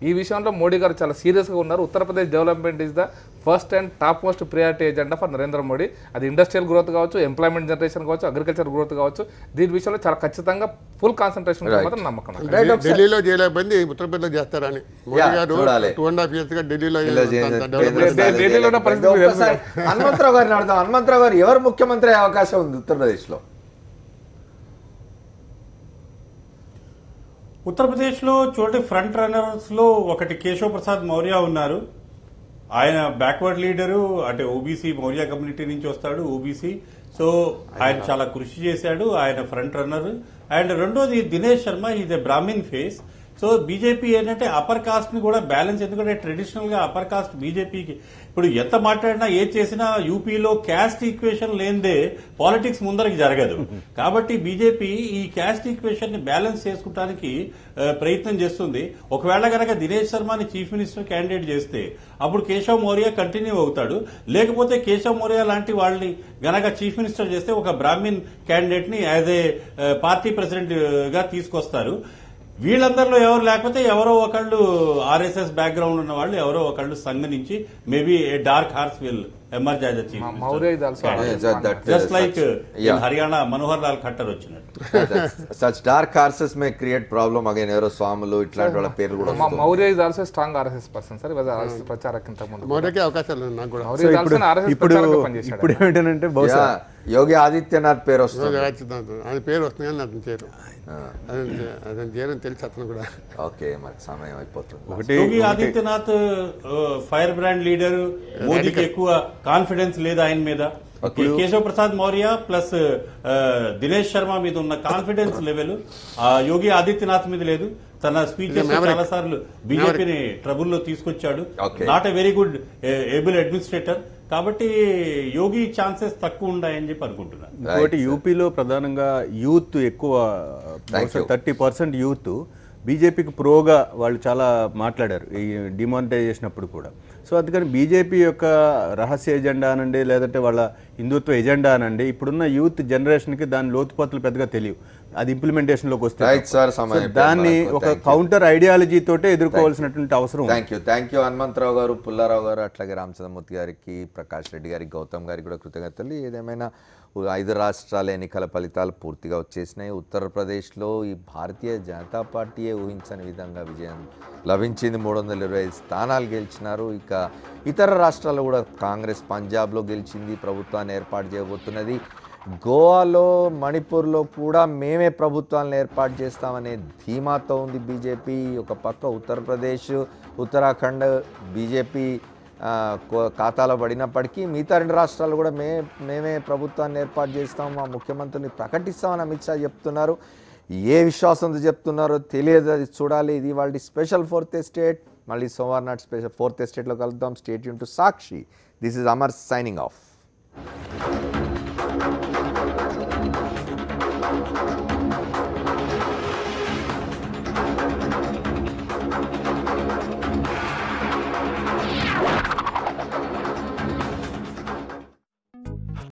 ఈ విషయంలో మోడీ గారు చాలా సీరియస్గా ఉన్నారు. Uttar Pradesh development is the first and top most priority agenda for Narendra Modi. అది ఇండస్ట్రియల్ గ్రోత్ కావచ్చు, ఎంప్లాయ్మెంట్ జనరేషన్ కావచ్చు, అగ్రికల్చర్ గ్రోత్ కావచ్చు. దీని విషయంలో చాలా ఖచ్చితంగా ఫుల్ కాన్సన్ట్రేషన్ మాత్రం నమ్మకం. ఢిల్లీలో చేయలేకపోయింది ఉత్తరప్రదేశ్లో చేస్తారని మోడీ గారు 2.5 years గా ఢిల్లీలో ఉన్న పరిస్థితి. హనుమంతరావు గారిని అడుగుతాం. హనుమంతరావు గారు ఎవరు ముఖ్యమంత్రి అయ్యే అవకాశం ఉంది ఉత్తరప్రదేశ్లో? ఉత్తరప్రదేశ్లో చూడండి, ఫ్రంట్ రన్నర్స్లో ఒకటి కేశవ్ ప్రసాద్ మౌర్య ఉన్నారు. ఆయన బ్యాక్వర్డ్ లీడరు, అంటే ఓబీసీ మౌర్య కమ్యూనిటీ నుంచి వస్తాడు, ఓబీసీ. సో ఆయన చాలా కృషి చేశాడు, ఆయన ఫ్రంట్ రన్నర్. అండ్ రెండోది Dinesh Sharma, is a Brahmin face. So BJP ఏంటంటే అప్పర్ కాస్ట్ ని కూడా బ్యాలెన్స్, ఎందుకంటే ట్రెడిషనల్ గా అప్పర్ కాస్ట్ బీజేపీకి ఇప్పుడు ఎంత మాట్లాడినా ఏది చేసినా యూపీలో క్యాస్ట్ ఈక్వేషన్ లేనిదే పాలిటిక్స్ ముందరికి జరగదు. కాబట్టి బీజేపీ ఈ క్యాస్ట్ ఈక్వేషన్ ని బ్యాలెన్స్ చేసుకోవడానికి ప్రయత్నం చేస్తుంది. ఒకవేళ గనక దినేష్ శర్మని చీఫ్ మినిస్టర్ క్యాండిడేట్ చేస్తే అప్పుడు కేశవ్ మౌర్య కంటిన్యూ అవుతాడు. లేకపోతే కేశవ్ మౌర్య లాంటి వాళ్ళని గనక చీఫ్ మినిస్టర్ చేస్తే ఒక బ్రాహ్మిన్ క్యాండిడేట్ ని యాజ్ ఏ పార్టీ ప్రెసిడెంట్ గా తీసుకొస్తారు. వీళ్ళందరిలో ఎవరు లేకపోతే ఎవరో ఒకళ్ళు ఆర్ఎస్ఎస్ బ్యాక్గ్రౌండ్ ఉన్న వాళ్ళు ఎవరో ఒకళ్ళు సంఘ నుంచి maybe a dark horse will emerge as chief just like Haryana Manohar Lal Khattar వచ్చినట్టు. Such dark horses may create problem again. ఎవరో స్వాములు ఇట్లాంటి వాళ్ళ పేర్లు కూడా. Maurya is also strong RSS person sir. RSS pracharak ఇంత ముందు మౌర్యకి అవకాశాలు ఉన్నాయి నాకు కూడా. ఇప్పుడు ఏంటంటే బహుశా యోగి ఆదిత్యనాథ్ పేరు వస్తుంది. అది పేరు వస్తుంది కానీ అతను చేయరు, అతను చేయరని తెలుసు అతను కూడా. ఓకే, మరి సమయం అయిపోతుంది. Yogi Adityanath fire brand leader, మోదీకి ఎక్కువ కాన్ఫిడెన్స్ లేదు ఆయన మీద. కేశవ్ ప్రసాద్ మౌర్య ప్లస్ దినేష్ శర్మ మీద ఉన్న కాన్ఫిడెన్స్ లెవెల్ యోగి ఆదిత్యనాథ్ మీద లేదు. తన స్పీచెస్ చాలా సార్లు బీజేపీని ట్రబుల్లో తీసుకొచ్చాడు. Not a very good able administrator. కాబట్టి యోగి ఛాన్సెస్ తక్కువ ఉన్నాయని చెప్పి అనుకుంటున్నాను. ఇంకోటి యూపీలో ప్రధానంగా యూత్ ఎక్కువ, 30% యూత్ బీజేపీకి ప్రోగా వాళ్ళు చాలా మాట్లాడారు ఈ డిమానిటైజేషన్ అప్పుడు కూడా. సో అందుకని బీజేపీ యొక్క రహస్య ఎజెండా అనండి, లేదంటే వాళ్ళ హిందుత్వ ఎజెండా అనండి, ఇప్పుడున్న యూత్ జనరేషన్కి దాని లోతుపాతులు పెద్దగా తెలియవు. అది ఇంప్లిమెంటేషన్లోకి వస్తే దాన్ని ఒక కౌంటర్ ఐడియాలజీ తోటే ఎదుర్కోవాల్సినటువంటి అవసరం. థ్యాంక్ యూ హనుమంతరావు గారు, పుల్లారావు గారు, అట్లాగే రామచంద్రమూర్తి గారికి, ప్రకాష్ రెడ్డి గారికి, గౌతమ్ గారికి కూడా కృతజ్ఞతలు. ఏదేమైనా 5 రాష్ట్రాల ఎన్నికల ఫలితాలు పూర్తిగా వచ్చేసినాయి. ఉత్తరప్రదేశ్లో ఈ భారతీయ జనతా పార్టీయే ఊహించని విధంగా విజయం లభించింది. 325 స్థానాలు గెలిచినారు. ఇక ఇతర రాష్ట్రాల్లో కూడా కాంగ్రెస్ పంజాబ్లో గెలిచింది, ప్రభుత్వాన్ని ఏర్పాటు చేయబోతున్నది. గోవాలో, మణిపూర్లో కూడా మేమే ప్రభుత్వాలను ఏర్పాటు చేస్తామనే ధీమాతో ఉంది బీజేపీ. ఒక పక్క ఉత్తరప్రదేశ్, ఉత్తరాఖండ్ బీజేపీ ఖాతాలో పడినప్పటికీ మిగతా 2 రాష్ట్రాలు కూడా మేమే ప్రభుత్వాన్ని ఏర్పాటు చేస్తాం, మా ముఖ్యమంత్రిని ప్రకటిస్తామని అమిత్ షా చెప్తున్నారు. ఏ విశ్వాసంతో చెప్తున్నారో తెలియదు, అది చూడాలి. ఇది వాళ్ళ స్పెషల్ 4th ఎస్టేట్. మళ్ళీ సోమవారం నాటి స్పెషల్ 4th ఎస్టేట్లో కలుద్దాం. State Yoon to Sakshi. This is Amar signing off.